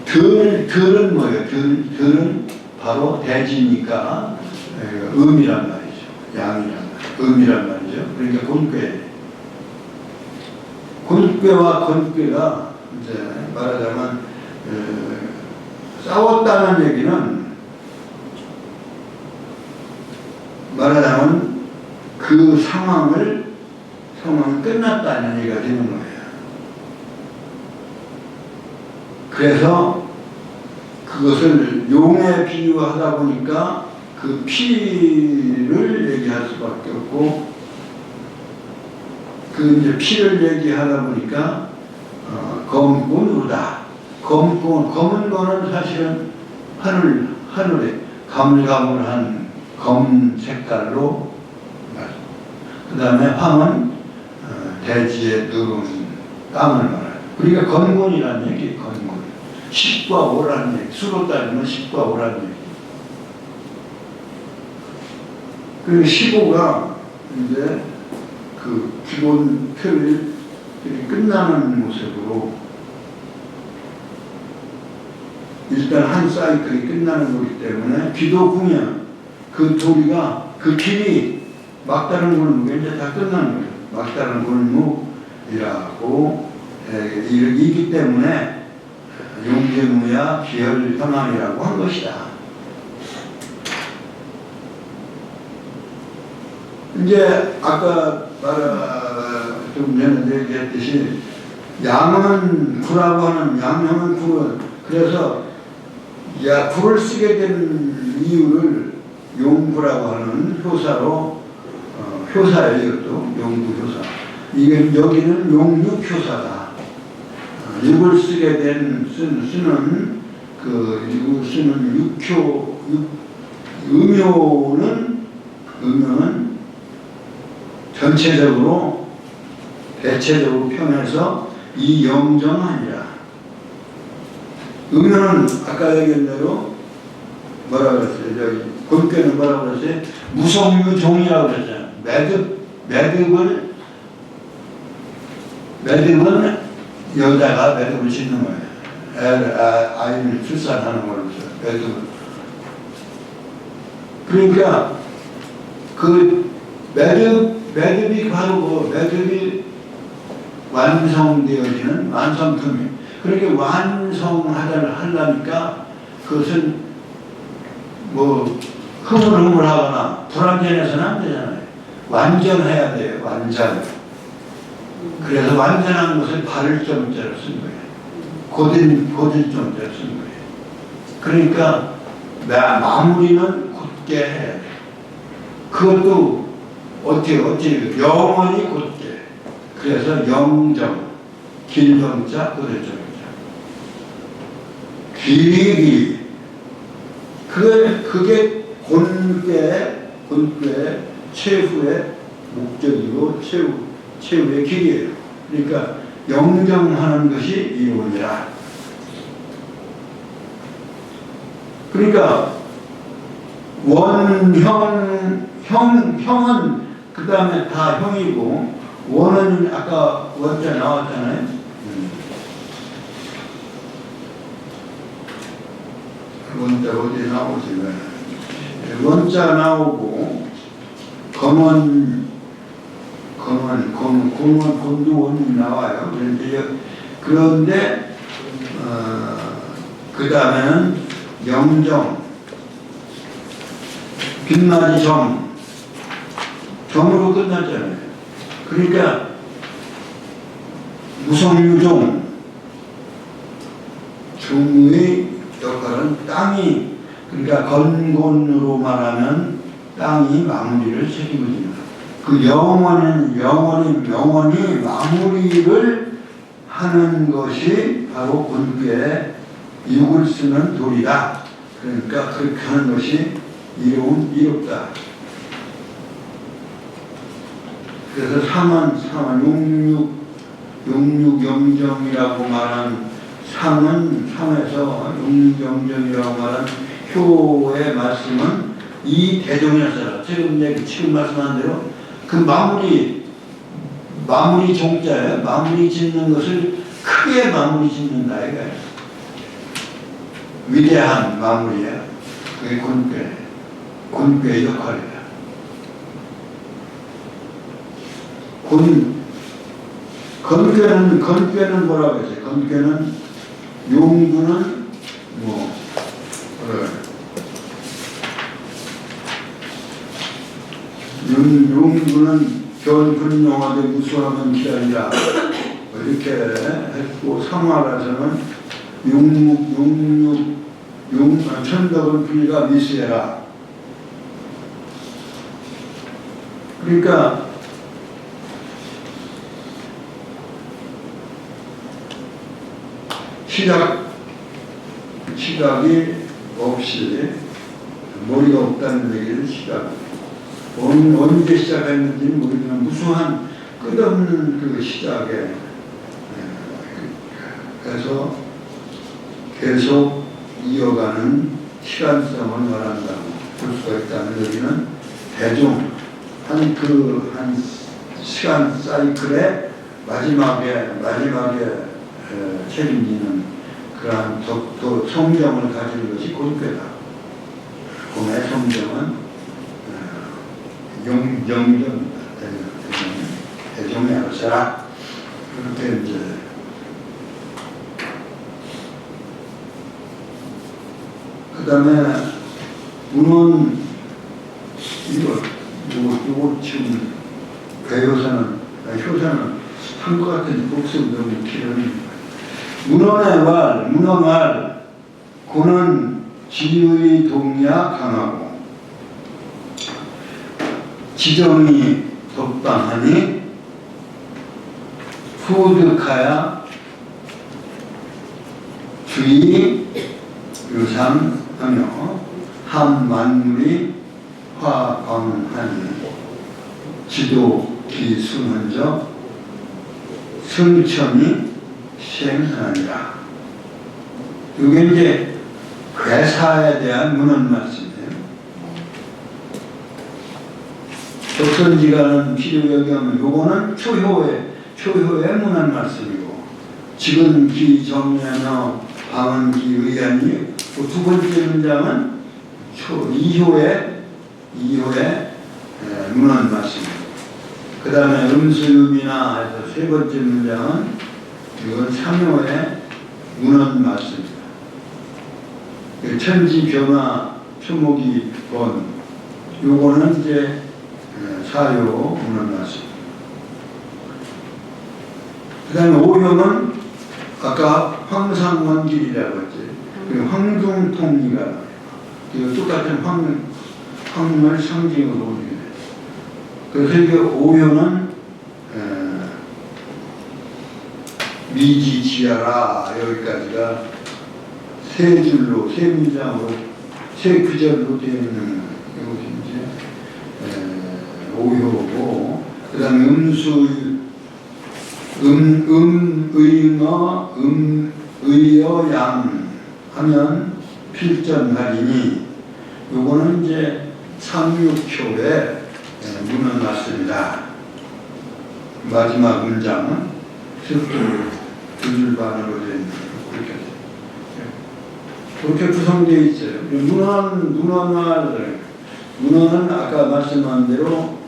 들은 뭐예요? 들은 바로 대지니까 음이란 말이죠. 양이란 말이죠. 음이란 말이죠. 그러니까 건배와 건배가 이제 말하자면 싸웠다는 얘기는 말하자면 그 상황은 끝났다는 얘기가 되는 거예요. 그래서 그것을 용에 비유하다 보니까 그 피를 얘기할 수밖에 없고, 그 이제 피를 얘기하다 보니까 검은우다. 검은 거는 사실은 하늘에 가물가물한 검 색깔로, 그 다음에 황은 대지에 누른 땅을 말해요. 그러니까 건곤이라는 얘기, 건곤. 10과 5라는 얘기, 수로 따지면 10과 5라는 얘기. 그리고 15가 이제 그 기본 표를 끝나는 모습으로 일단 한 사이클이 끝나는 거기 때문에 기도궁연, 그 도리가, 그 길이 막다른 골목에 이제 다 끝나는 거예요. 막다른 골목이라고 이기 때문에 용전우야 기혈현황이라고 한 것이다. 이제 아까 좀 전에 얘기했듯이 양은 구라고 하는, 양형은 구는, 그래서 구를 쓰게 된 이유를 용구라고 하는 효사로, 효사예요. 이것도 용구효사. 이게 여기는 용육효사다. 육을 쓰게 된 쓰는 음효는 전체적으로 대체적으로 표현해서 이 영정하니라. 음효는 아까 얘기한 대로 뭐라고 그랬어요? 저기 본께는 뭐라고 그랬어요? 무성유종이라고 그랬잖아요. 매듭은 여자가 매듭을 짓는 거예요. 아이를 출산하는 걸로 매듭을. 그러니까 그 매듭이 바로 매듭이 완성되어지는 완성품이. 그렇게 완성하려니까 그것은 뭐 흐물흐물하거나 불완전해서는 안 되잖아요. 완전해야 돼요. 완전. 그래서 완전한 것을 발점자로 쓴 거예요. 고질점자로 쓴 거예요. 그러니까 마무리는 굳게 해야 돼요. 그것도 어떻게 영원히 굳게. 그래서 영정, 길정자, 고질정자. 길이. 그게 본괴의 최후의 목적이고 최후의 길이에요. 그러니까 영정하는 것이 이론이라. 그러니까 형은 그 다음에 다 형이고, 원은 아까 원자 나왔잖아요. 원자 어디 나오지? 원자 나오고, 곤도 원이 나와요. 그런데 그 다음에는 영정, 빛나지 정으로 끝났잖아요. 그러니까 무성유종, 중의 역할은 땅이, 그러니까 건곤으로 말하면 땅이 마무리를 책임집니다. 그 영원히 마무리를 하는 것이 바로 본괴의 육을 쓰는 도리다. 그러니까 그렇게 하는 것이 이롭다. 그래서 용육영정이라고 말한 상에서 용육영정이라고 말한 효의 말씀은 이 대종이었어요. 지금 말씀한 대로 그 마무리 종자예요. 마무리 짓는 것을 크게 마무리 짓는다 이거예요. 위대한 마무리예요. 그게 곤괴의 역할이다. 건괴는 뭐라고 했어요? 건괴는 용구는 용구는 견근용화되 무수하면 기다리라 이렇게 했고, 성화라서는 천덕은 불가 미수해라. 그러니까 시각이 없이 머리가 없다는 얘기는 시각. 언제 시작했는지는 모르지만 무수한 끝없는 그 시작에 그래서 계속 이어가는 시간성을 말한다고 볼 수가 있다는 여기는 대종 한 시간 사이클의 마지막에 책임지는 그러한 또 성정을 가지는 것이 곤괴다. 곤의 성정은 영정입니다. 대종의 알사라. 그렇게 이제 그 다음에 문헌 이거 지금 배효사는 한 것 같은 복습 너무 길어요. 문헌왈 고는 지의 동야 강하고 지정이 덕방하니 후득하야 주의 유상하며 한 만물이 화광하니 지도 기순한적 승천이 시행하니라. 이게 이제 괴사에 대한 문헌 말씀이에요. 적선지가는 필요여기하면 요거는 초효의 문헌 말씀이고, 지금 기 정례나 방은 기 의안이 두 번째 문장은 2효의 문헌 말씀이고, 그 다음에 음수음이나 해서 세 번째 문장은 이건 3효의 문헌 말씀입니다. 천지 초목이 번. 요거는 이제 사요 문헌나시. 그 다음에 오효는 아까 황상원길이라고 했지. 그 황중통리가 똑같은 황을 상징으로 보는. 그래서 이게 오효는 미지지하라 여기까지가 세 줄로 세 문장으로 세 구절로 되어 있는 이것이 이제 오효고, 그 다음에 의어 의어 양 하면 필전하리니, 요거는 이제 상육효에 문헌 났습니다. 마지막 문장은 두 줄 반으로 되어 있는 그렇게 구성되어 있어요. 문헌은 아까 말씀한 대로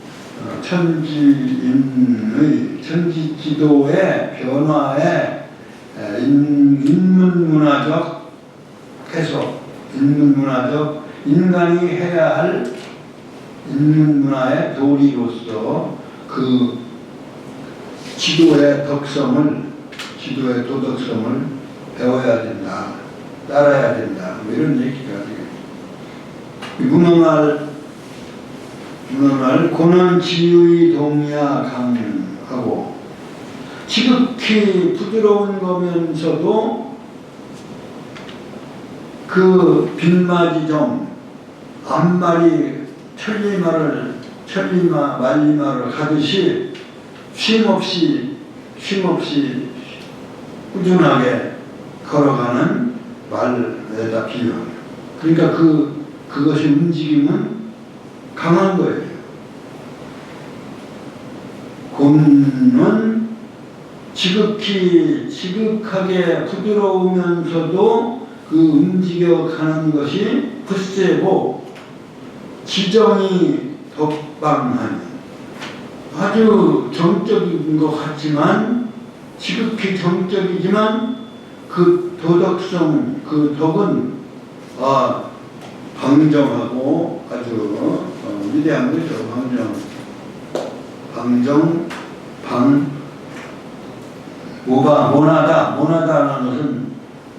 천지지도의 변화에 인문문화적 해석, 인간이 해야 할 인문문화의 도리로서 그 지도의 도덕성을 배워야 된다, 따라야 된다, 뭐 이런 얘기가 되겠죠. 문헌할 고는 지의 동야 강하고, 지극히 부드러운 거면서도 그 빈마지정 앞말이 말리마를 가듯이 쉼없이 꾸준하게 걸어가는 말에다 비유합니다. 그러니까 그것이 움직임은 강한 거예요. 곤은 지극하게 부드러우면서도 그 움직여가는 것이 굳세고 지정이 덕방하니, 아주 정적인 것 같지만, 지극히 정적이지만 그 도덕성, 그 덕은 방정하고 아주 위대한 거죠. 모나다라는 것은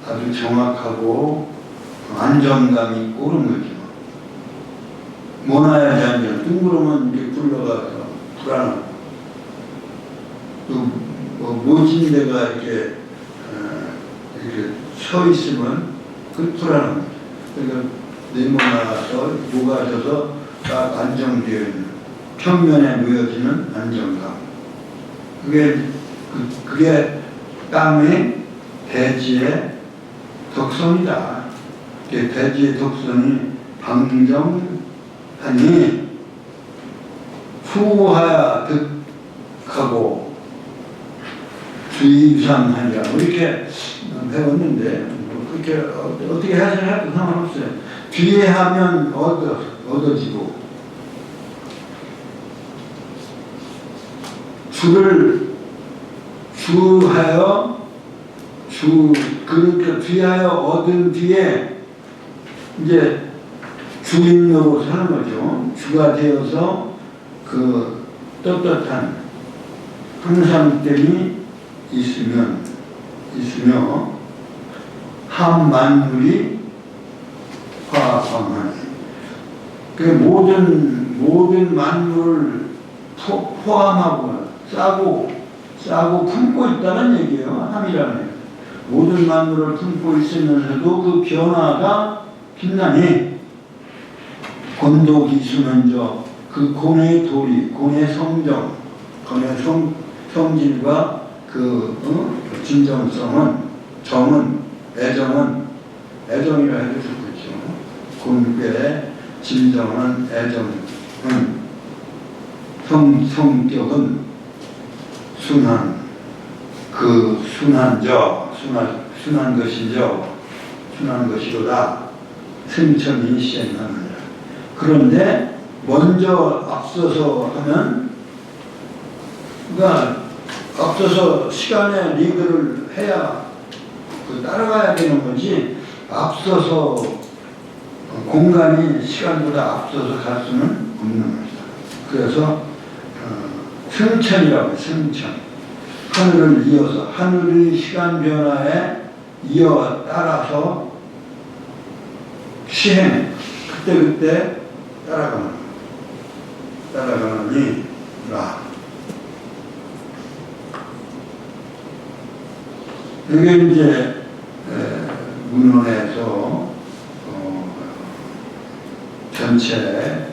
아주 정확하고 안정감 있고 그런 거죠. 모나야지 안정. 둥그러면 이렇게 굴러가서 불안하고, 또 모진 데가 이렇게 서 있으면 그 불안합니다. 그러니까 네모나서 모가져서 딱 안정되어 있는, 평면에 놓여지는 안정감. 그게 땅의 대지의 덕성이다. 대지의 덕성이 방정하니 후하야 득하고 주의유상하니라, 이렇게 배웠는데 그렇게 어떻게 해석할 상관없어요. 뒤에 하면 얻어지고, 그러니까 뒤하여 얻은 뒤에 이제 주인으로 사는 거죠. 주가 되어서 그 떳떳한 항상됨이 있으며 한 만물이 화합하니, 그 모든 만물을 포함하고 싸고 품고 있다는 얘기예요. 함이라는 얘기예요. 모든 만물을 품고 있으면서도 그 변화가 빛나니, 곤도기수면저 그 곤의 도리, 곤의 성정, 곤의 성질과 그 진정성은, 애정이라 해도 좋겠죠. 곤괴의 진정한 애정은, 성격은 순한 것이로다. 승천이 시행하느니라. 그런데 먼저 앞서서 하면, 그러니까 앞서서 시간에 리드를 해야 따라가야 되는 거지, 앞서서 공간이 시간보다 앞서서 갈 수는 없는 것이다. 그래서 승천이라고 해요. 승천. 하늘을 이어서 하늘의 시간 변화에 이어 따라서 시행 그때그때 따라가느니라. 이게 이제 문헌에서 전체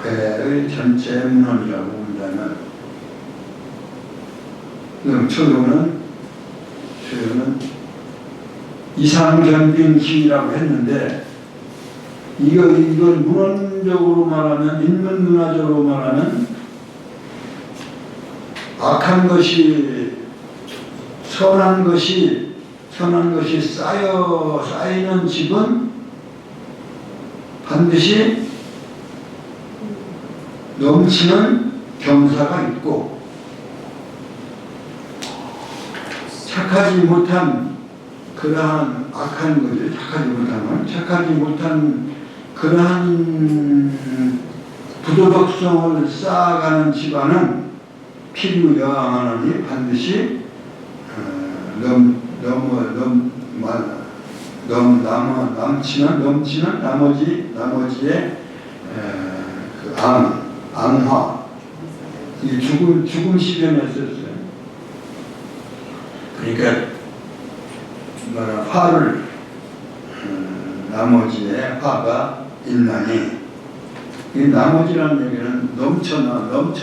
괴의 전체 문헌이라고 본다면 초요는 이상견빙시라고 했는데 이걸 문헌적으로 말하면 인문문화적으로 말하면 악한 것이 선한 것이 쌓이는 집은 반드시 넘치는 경사가 있고 착하지 못한 그러한 악한 것을 착하지 못한 그러한 부도덕성을 쌓아가는 집안은 필요 여항하느니 반드시 넘치는 나머지의 그 앙화 이 죽음 시변에 썼어요. 그러니까 화를 나머지의 화가 있나니 이 나머지라는 얘기는 넘쳐난다고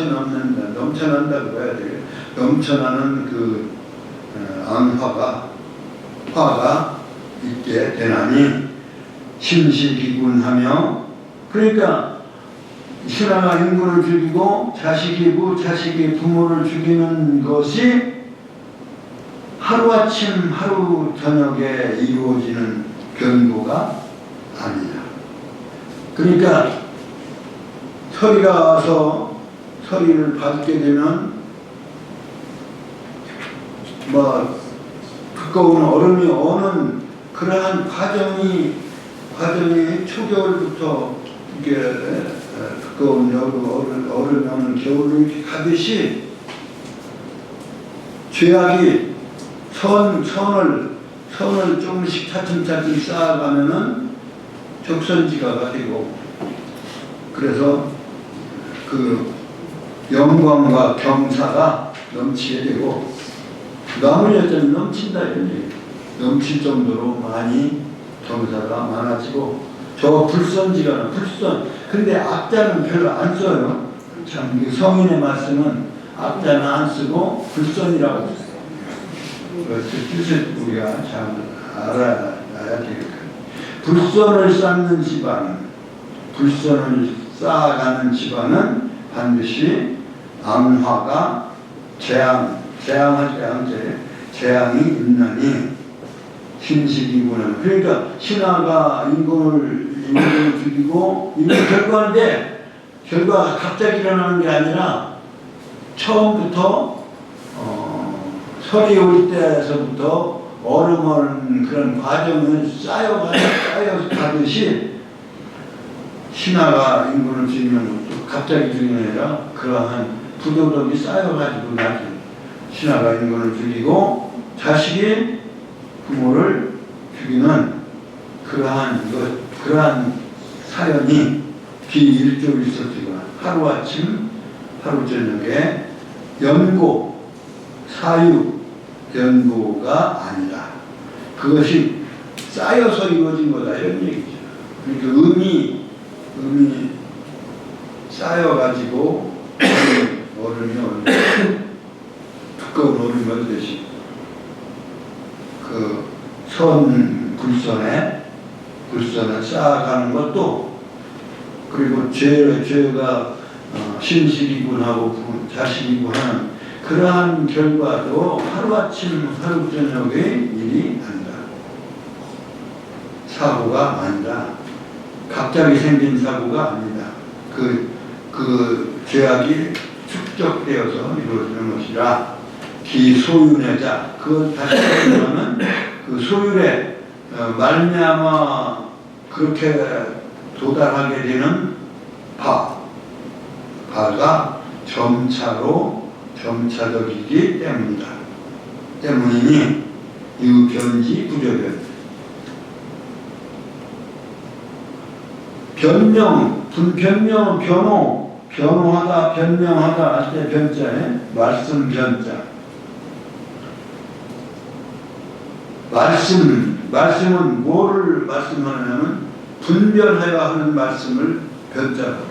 해야 돼요. 넘쳐나는 그 화가 있게 되나니 심시기군하며 그러니까 신하가 인구를 죽이고 자식이 부모를 죽이는 것이 하루아침 하루 저녁에 이루어지는 변고가 아니다. 그러니까 서리가 와서 서리를 받게 되면 두꺼운 얼음이 오는 그러한 과정이 초겨울부터 이게 두꺼운 얼음이 오는 겨울로 이렇게 가듯이 죄악이 선을 조금씩 차츰차츰 쌓아가면은 적선지가가 되고 그래서 그 영광과 경사가 넘치게 되고 나무 여자는 넘친다 이런 얘기. 넘칠 정도로 많이 경사가 많아지고 저 불선지가 불선. 근데 악자는 별로 안 써요. 참 성인의 말씀은 악자는 안 쓰고 불선이라고 써요. 그 뜻을 우리가 잘 알아야 되겠다. 불선을 쌓는 집안, 불선을 쌓아가는 집안은 반드시 암화가 재앙이 있나니 심시기구는 그러니까 신하가 인공을 죽이고 이게 결과가 갑자기 일어나는 게 아니라 처음부터 설이 올 때에서부터 얼음은 그런 과정을 쌓여가듯이 신하가 인공을 죽이는 것도 갑자기 죽이는 게 아니라 그러한 부도덕이 쌓여가지고 나중에 신하가 인간을 죽이고 자식이 부모를 죽이는 그러한 사연이 비일조일서지가 하루아침 하루저녁에 연고가 아니라 그것이 쌓여서 이루어진 거다 이런 얘기죠. 그러니까 음이 쌓여가지고 얼음이 두꺼운 얼음이 오듯이 그 불선을 쌓아가는 것도 그리고 죄가 심식이군하고 자식이군 하는 그러한 결과도 하루아침 하루저녁의 일이 아니다. 사고가 아니다. 갑자기 생긴 사고가 아니다. 그 죄악이 축적되어서 이루어지는 것이라 기소윤회자 그걸 다시 말하면 그 소율에 말미암아 그렇게 도달하게 되는 바가 점차적이기 때문이니 유변지 부조변. 변호하다, 변명하다 할 때 변자에 말씀 변자. 말씀은 뭐를 말씀하냐면 분별해야 하는 말씀을 변자라고 해요.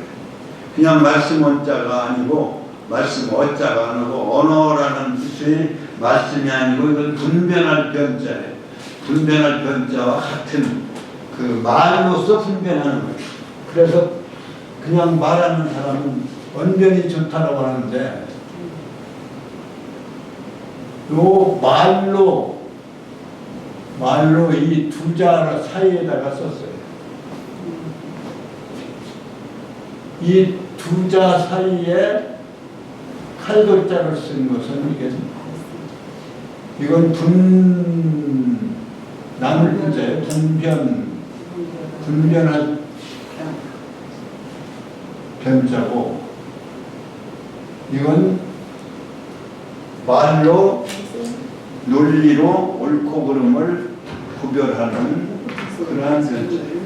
그냥 말씀 원자가 아니고 말씀 어자가 아니고 언어라는 뜻의 말씀이 아니고 이건 분별할 변자예요. 분별할 변자와 같은 그 말로서 분별하는 거예요. 그래서 그냥 말하는 사람은 언변이 좋다라고 하는데 요 말로 이 두 자 사이에다가 썼어요. 이 두 자 사이에 칼글자를 쓴 것은 이건 나눌 분자예요. 분변할 변자고, 이건 말로 논리로 옳고 그름을 구별하는 그러한 변자예요.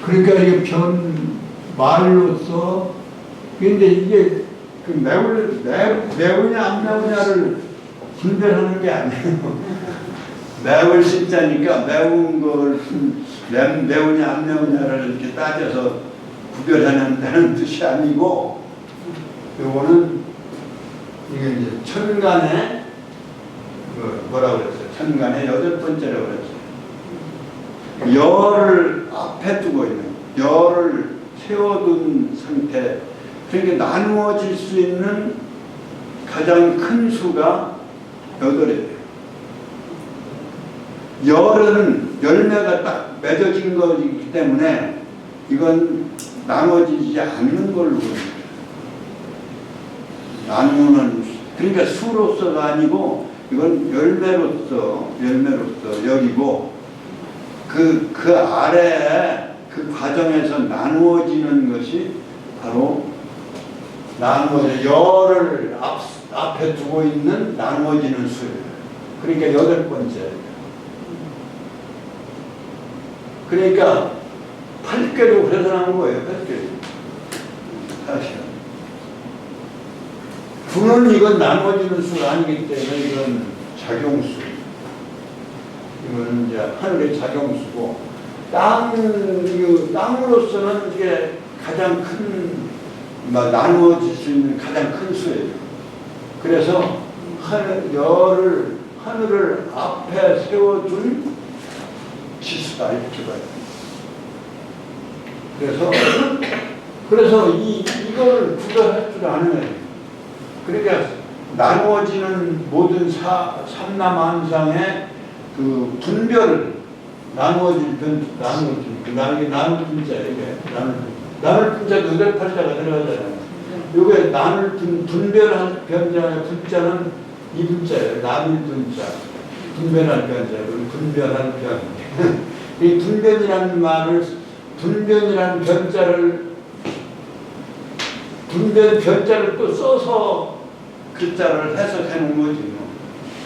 그러니까 이게 말로서, 근데 이게 그 매우냐 안 매우냐를 분별하는 게 아니에요. 매울 신자니까 매운 걸 매우냐 안 매우냐를 이렇게 따져서 구별하는다는 뜻이 아니고, 요거는 이게 이제 천간에 뭐라고 그랬어요? 천간에 8번째라고 그랬어요. 열을 앞에 두고 있는, 열을 세워둔 상태. 그러니까 나누어질 수 있는 가장 큰 수가 8이에요. 열은 열매가 딱 맺어진 거이기 때문에 이건 나눠지지 않는 걸로 나누는, 그러니까 수로서가 아니고 이건 열매로서 열이고, 그 아래에 그 과정에서 나누어지는 것이 바로 열을 앞에 두고 있는 나누어지는 수예요. 그러니까 8번째. 그러니까 8개로 그래서 나온 거예요. 8개. 사실은. 9는 이건 나눠지는 수가 아니기 때문에 이건 작용수. 이거는 이제 하늘의 작용수고, 땅으로서는 이게 가장 큰, 나누어질 수 있는 가장 큰 수예요. 그래서 하늘을 앞에 세워준 지수다, 이렇게 봐요. 그래서 이걸 구별할 줄 아는 거예요. 그러니까 나누어지는 모든 삼남한상의 그 분별을 나누어질 나눌 분자예요. 이게 나눌 분자도 8자가 들어가잖아요. 이게 나눌 분별할 변자의 분자는 이 분자예요. 나눌 분자, 분별할 변자예요. 분별할 변. 이 분변이라는 말을, 분변이라는 변자를 또 써서 글자를 해석해 놓은 거지.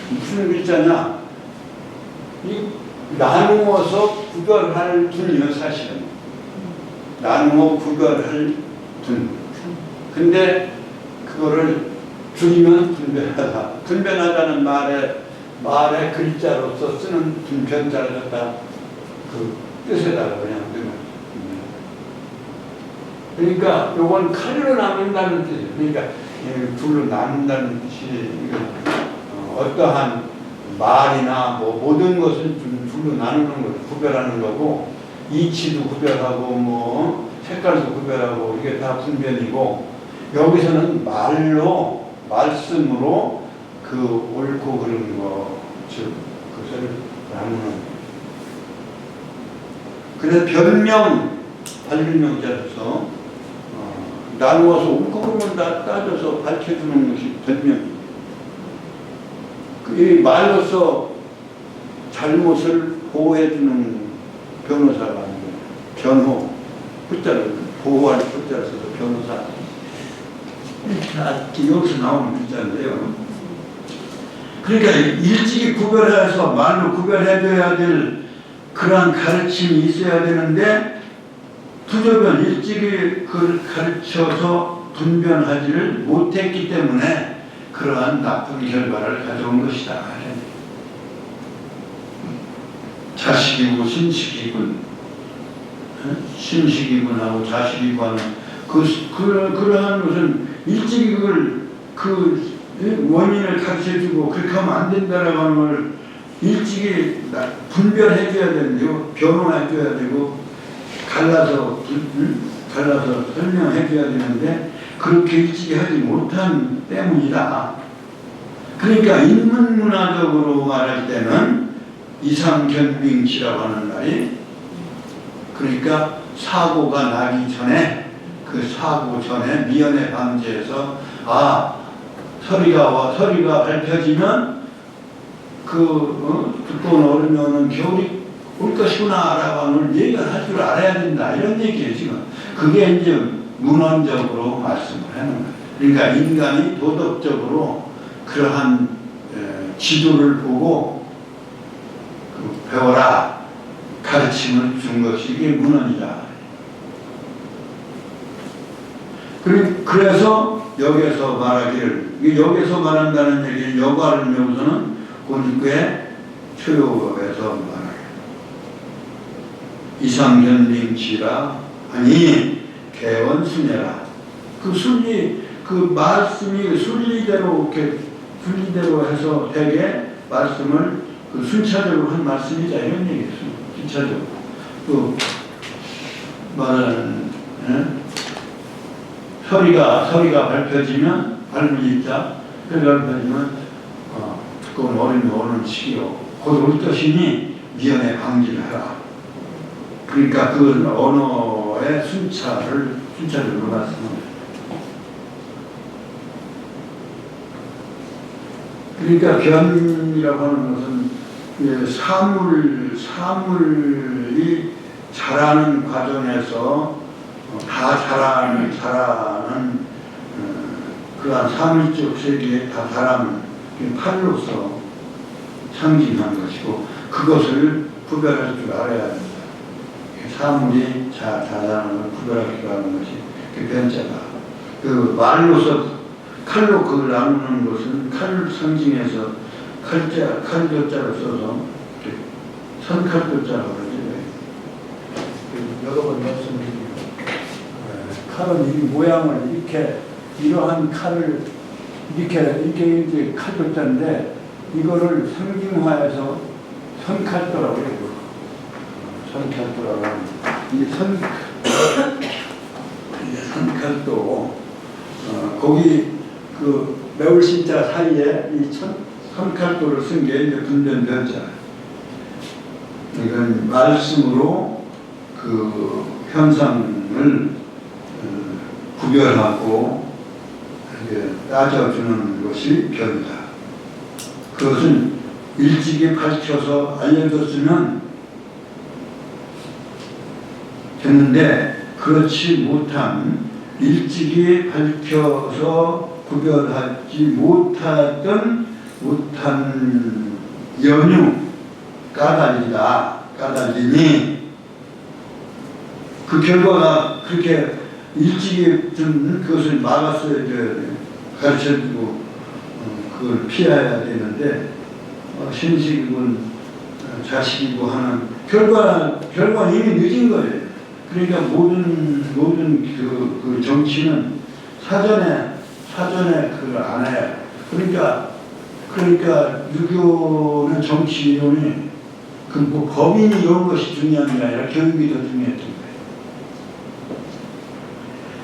무슨 글자냐? 이 나누어서 구별할 둔이요, 사실은. 나누어 구별할 둔. 근데 그거를 줄이면 분변하다. 분변하다는 말의 글자로서 쓰는 분변자를 갖다 그 뜻에다가 그냥 넣는. 그러니까 요건 칼로 나눈다는 뜻이에요. 그러니까 둘로 나눈다는 뜻이, 어떠한 말이나 모든 것을 둘로 나누는 거죠. 구별하는 거고, 이치도 구별하고 색깔도 구별하고, 이게 다 분변이고, 여기서는 말씀으로 그 옳고 그른 거, 즉 그것을 나누는. 그래서 변명, 발변명자로서 나누어서 옳고 그름을 따져서 밝혀주는 것이 변명. 이 말로써 잘못을 보호해주는 변호사가 아니고 변호, 붙자를 보호할 붙자를 써서 변호사. 여기서 나오는 붙자인데요. 그러니까 일찍이 구별해서 말로 구별해줘야 될 그러한 가르침이 있어야 되는데 부조변 일찍이 그걸 가르쳐서 분별하지를 못했기 때문에 그러한 나쁜 결과를 가져온 것이다. 자식이고 신식이군, 신식이군하고 자식이군 그러한 것은 일찍이 그걸 그 원인을 가르쳐주고 그렇게 하면 안 된다라고 하는 걸 일찍이 분별해줘야 되는데요. 변호해줘야 되고 갈라서 설명해줘야 되는데 그렇게 일찍이 하지 못한 때문이다. 그러니까 인문문화적으로 말할 때는 이상견빙치라고 하는 말이 그러니까 사고가 나기 전에 그 사고 전에 미연에 방지해서 서리가 밝혀지면 두꺼운 얼음이 오는 겨울이 올 것이구나 라고 하는 얘기를 할 줄 알아야 된다 이런 얘기예요 지금. 그게 이제 문헌적으로 말씀을 하는 거예요. 그러니까 인간이 도덕적으로 그러한 지도를 보고 배워라 가르침을 준 것이 이게 문헌이다. 그래서 여기서 말하기를 여기서 말한다는 얘기는 여과를 여기서는 고집구의 초요에서 말하기를 이상견빙치라 아니 개원순해라. 그 순리 그 말씀이 순리대로 이렇게 순리대로 해서 되게 말씀을 그 순차적으로 한 말씀이자 이런 얘기예요. 순차적으로 또 말하는 서리가 밝혀지면 발물입자 밝혀지면 두꺼운 얼음이 오는 시기요 곧 올 것이니 미연에 방지를 하라. 그러니까 그 언어의 순차적으로 말씀합니다. 그러니까 변이라고 하는 것은 사물이 자라는 과정에서 다 자라는 그러한 사물적 세계에 다 자라는 팔로서 상징한 것이고 그것을 구별할 줄 알아야 된다. 사물이 자라는 걸 구별할 줄 아는 것이 그 변자다. 그 말로서 칼로 그걸 나누는 것은 칼을 상징해서 칼조자를 써서 선칼조자라고 그러죠. 여러 번 말씀드리고 칼은 이 모양을 이렇게 이러한 칼을 이렇게 이제 칼조자인데 이거를 상징화해서 선칼조라고 해요. 선칼도라고 합니다. 이 선칼도 거기 그 매울 신자 사이에 이 선칼도를 쓴 게 이제 분변변자. 이건 말씀으로 그 현상을 구별하고 따져주는 것이 변이다. 그것은 일찍이 밝혀서 알려줬으면 했는데 그렇지 못한 일찍이 밝혀서 구별하지 못한 연유 까닭이니 그 결과가 그렇게 일찍이 좀 그것을 막았어야 돼요. 가르쳐주고 그걸 피해야 되는데 신식이군 자식이고 하는 결과는 이미 늦은 거예요. 그러니까 모든 그 정치는 사전에 그걸 안 해요. 그러니까 유교는 정치 이론이 그 뭐 법인이 이런 것이 중요한 게 아니라 교육이 더 중요했던 거예요.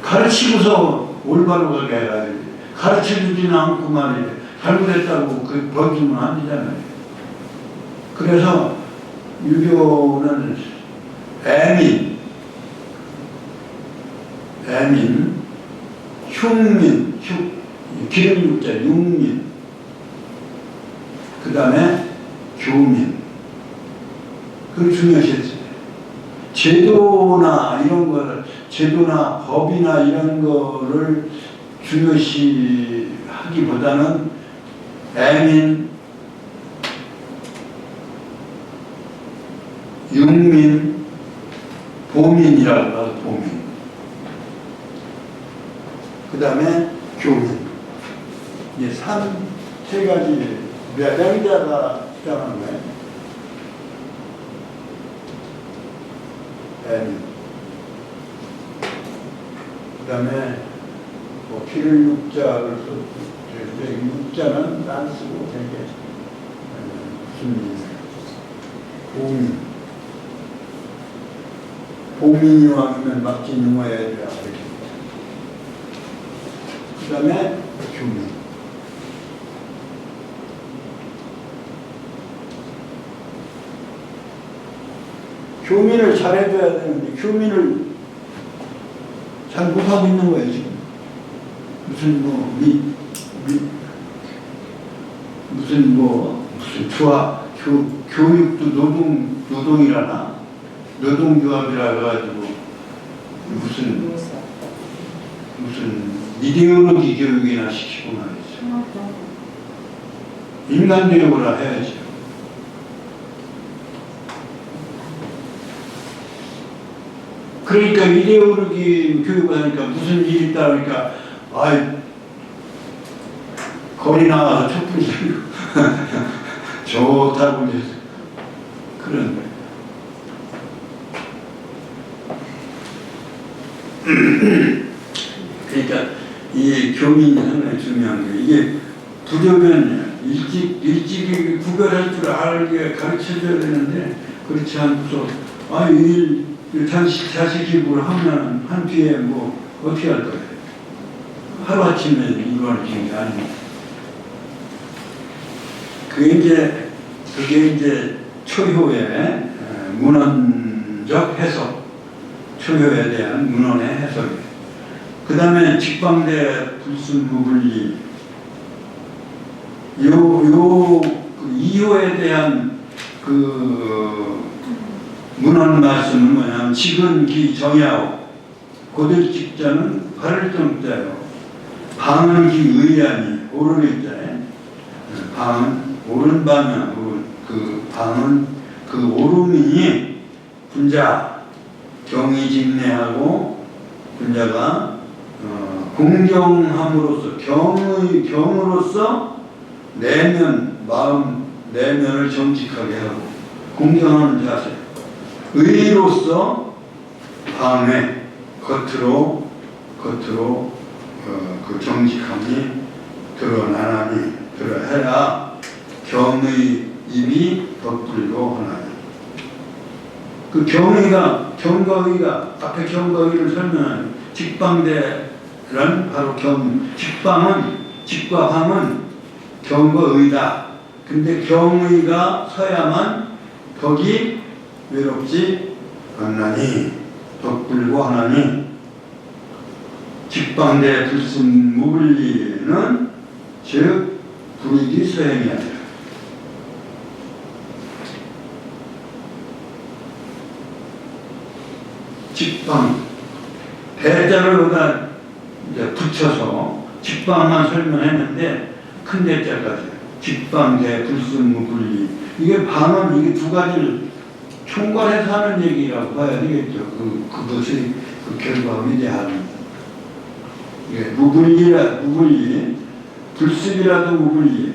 가르치고서 올바로 가게 해야지. 가르쳐주지는 않고 말이에요. 잘못했다고 그 벌주면 안 되잖아요. 그래서 유교는 애민, 흉민, 기름육자, 육민, 그 다음에 교민. 그걸 중요시했어요. 제도나 이런 거를, 제도나 법이나 이런 거를 중요시 하기보다는 애민, 육민, 보민이라고 하죠. 보민. 그 다음에 교민. 이제 세 가지 매장자가 시작한 거예요. 애민. 그 다음에 뭐 피를 육자를 썼는데 육자는 안 쓰고 되게 무슨 보민. 보민이 왕이면 막진 용화해야 돼. 그 다음에 교민. 교민을 잘해줘야 되는데 교민을 잘 못하고 있는 거예요 지금. 무슨 무슨 교육도 노동이라나 노동조합이라 가지고 무슨 이데올로기 교육이나 시키고 말이죠. 인간교육을 해야죠. 그러니까 이데올로기 교육을 하니까 무슨 일이 있다 그러니까 거리 나가서 촛불 들고 좋다고 해서 그런 거예요. 그러니까 이 교민이 상당히 중요한 거예요. 이게 부조변이에요. 일찍 구별할 줄 알게 가르쳐줘야 되는데 그렇지 않고서 자식 입으로 하면 한 뒤에 뭐 어떻게 할 거예요? 하루아침에 이루어지는 게 아닙니다. 그게 이제 초효의 문헌적 해석, 초효에 대한 문헌의 해석이에요. 그 다음에 직방대 불순무분리, 이효에 대한 문헌 말씀은 뭐냐면 직은기 정야오, 고들 직자는 발을 정자요, 방은 기의안이 오른 자에, 방은 오른 방향, 방은 오름이 분자 경의직내하고 분자가 공경함으로써 경으로서 내면을 정직하게 하고 공경하는 자세, 의로서 방해 겉으로 그 정직함이 드러나야 경의 입이 덧불고 하나니. 그 경거의가 앞에 경거의를 설명하는 직방대란 바로 직과 함은 경거의다. 근데 경의가 서야만 덕이 외롭지 않나니 덕불고 하나니. 직방대 불순 무불리는 즉 불이기 서행이 아니라. 직방 대자를 여기다 이제 붙여서 직방만 설명했는데 큰 대자까지 직방대 불순무불리. 이게 방은 이게 두 가지를 총괄해서 하는 얘기라고 봐야 되겠죠. 그것이 그 결과가 위대한. 이게 무불리, 불습이라도 무불리.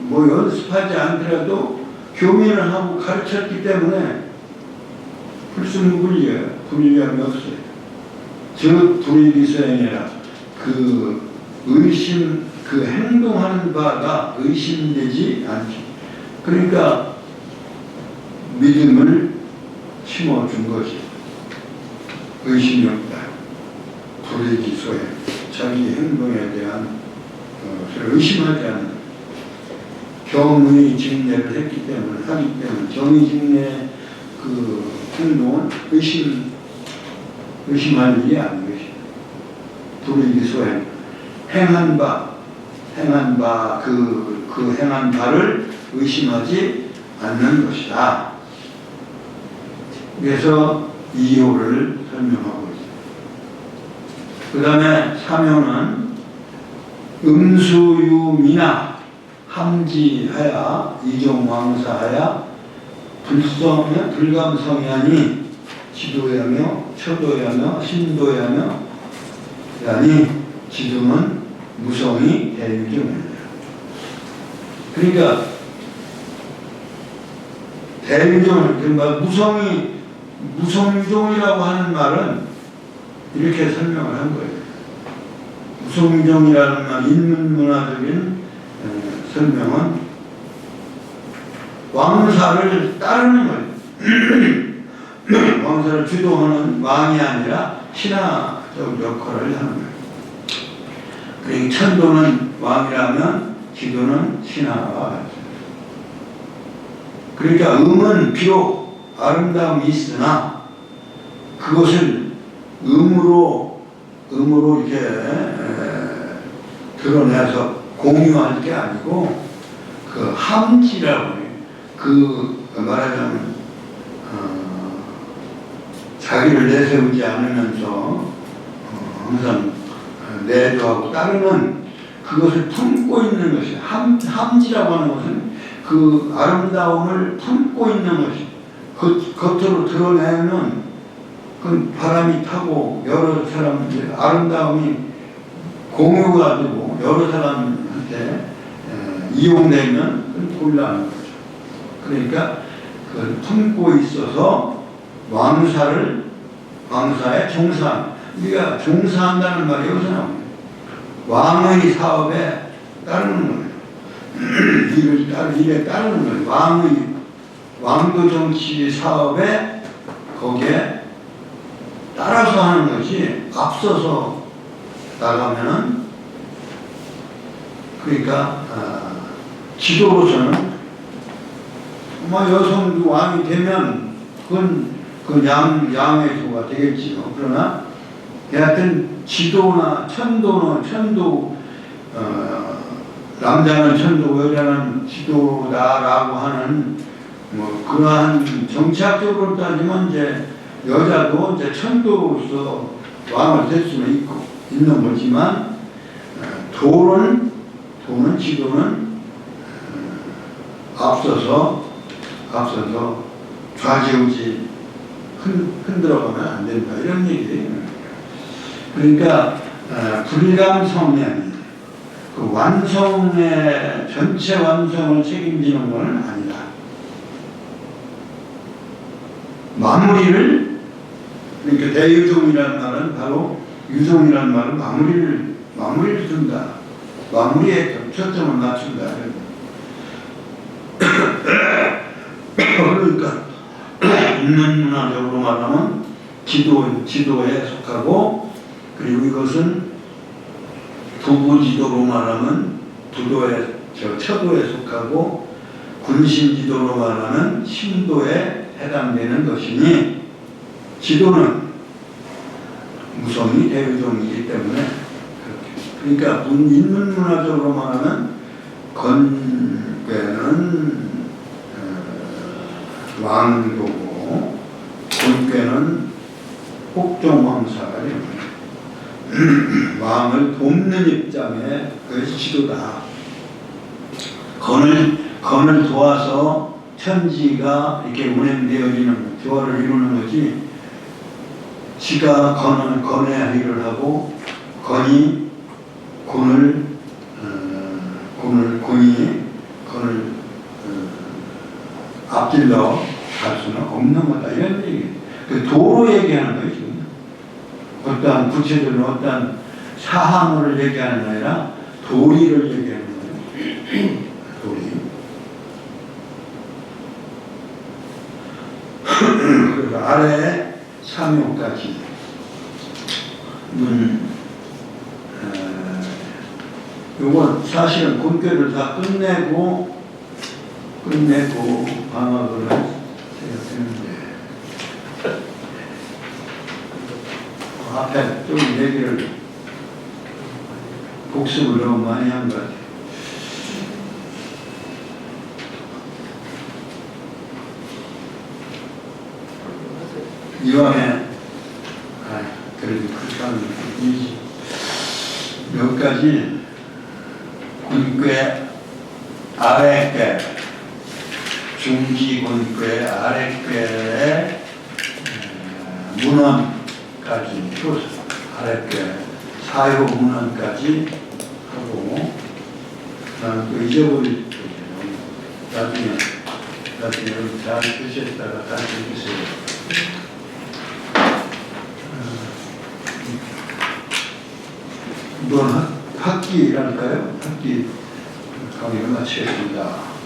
뭐 연습하지 않더라도 교민을 하고 가르쳤기 때문에 불순무불리예요. 불리함이 없어요. 즉 불이기서행이라 행동하는 바가 의심되지 않기. 그러니까 믿음을 심어준 것이 의심이 없다. 불이기소행, 자기 행동에 대한 의심하지 않는 경의직내를 하기 때문에 경의직내 행동은 의심할 일이 아닌 것이다. 불이기소행, 행한 바 행한 바, 그 행한 바를 의심하지 않는 것이다. 그래서 이효를 설명하고 있습니다. 그 다음에 사명은 음수유미나 함지하야 이종왕사하야 불감성야니 지도야며 처도야며 신도야며 야니 지등은 무성이 대유종입니다. 그러니까 대유종을 그러니까 무성유종이라고 하는 말은 이렇게 설명을 한 거예요. 무성유종이라는 말 인문문화적인 설명은 왕사를 따르는 거예요. 왕사를 주도하는 왕이 아니라 신하적 역할을 하는 거예요. 그러니까 천도는 왕이라면 지도는 신하와 같습니다. 그러니까 음은 비록 아름다움이 있으나 그것을 음으로 이렇게 드러내서 공유할 게 아니고 그 함지라고 해요. 그 말하자면 자기를 내세우지 않으면서 항상 내조하고 따르는 그것을 품고 있는 것이 함지라고 하는 것은 그 아름다움을 품고 있는 것이 겉으로 드러내는 그 바람이 타고 여러 사람들 아름다움이 공유가 되고 여러 사람한테 이용되면 곤란한 거죠. 그러니까 그걸 품고 있어서 왕사에 종사한 우리가 종사한다는 말이 여기서 나옵니다. 왕의 사업에 따르는 거예요. 일에 따르는 거예요. 왕도 정치 사업에 거기에 따라서 하는 것이 앞서서 나가면은 그러니까 지도로서는 여성도 왕이 되면 그건 양의 조가 되겠지요. 그러나 하여튼 지도나 천도 남자는 천도 여자는 지도다라고 하는 그러한 정치학적으로 따지면 이제 여자도 이제 천도로서 왕을 될 수는 있는 거지만 지도는 앞서서 좌지우지 흔들어가면 안 된다 이런 얘기예요. 그러니까 불감성량이 그 전체 완성을 책임지는 건 아니다. 마무리를 그러니까 대유종이라는 말은 바로 유종이라는 말은 마무리를 준다. 마무리에 초점을 맞춘다. 그러니까 인문문화적으로 말하면 지도에 속하고 그리고 이것은 부부지도로 말하면 처도에 속하고 군신지도로 말하면 신도에 해당되는 것이니 지도는 무성이 대유종이기 때문에 그렇게. 그러니까 인문문화적으로 말하면 건괴는 왕도고 군괴는 혹종왕사가 됩니다. 왕을 돕는 입장의 그것이 지도다. 건을 도와서 천지가 이렇게 운행되어지는 조화를 이루는 것이 지가 건의 일을 하고 건이 건을 앞질러 갈 수는 없는 거다 이런 얘기. 그 도로 얘기하는 거예요 지금. 어떠한 구체적으로 어떠한 사항을 얘기하는 게 아니라 도리를 얘기하는 거예요. 도리. 그리고 아래에 사묘까지 요건 사실은 본교를 다 끝내고 방학을 생각했는데 앞에 좀 얘기를 복습을 너무 많이 한 것 같아요. 이왕에 그래도 그렇게 하면 이몇 가지 군괴 아래괴 중지군괴 아래괴의 문헌까지 표사 아래괴 사유 문헌까지 하고 그다음에 또 잊어버릴 나중에 잘 표시했다가 다시 읽으세요. 이건 학기랄까요? 학기 강의를 마치겠습니다.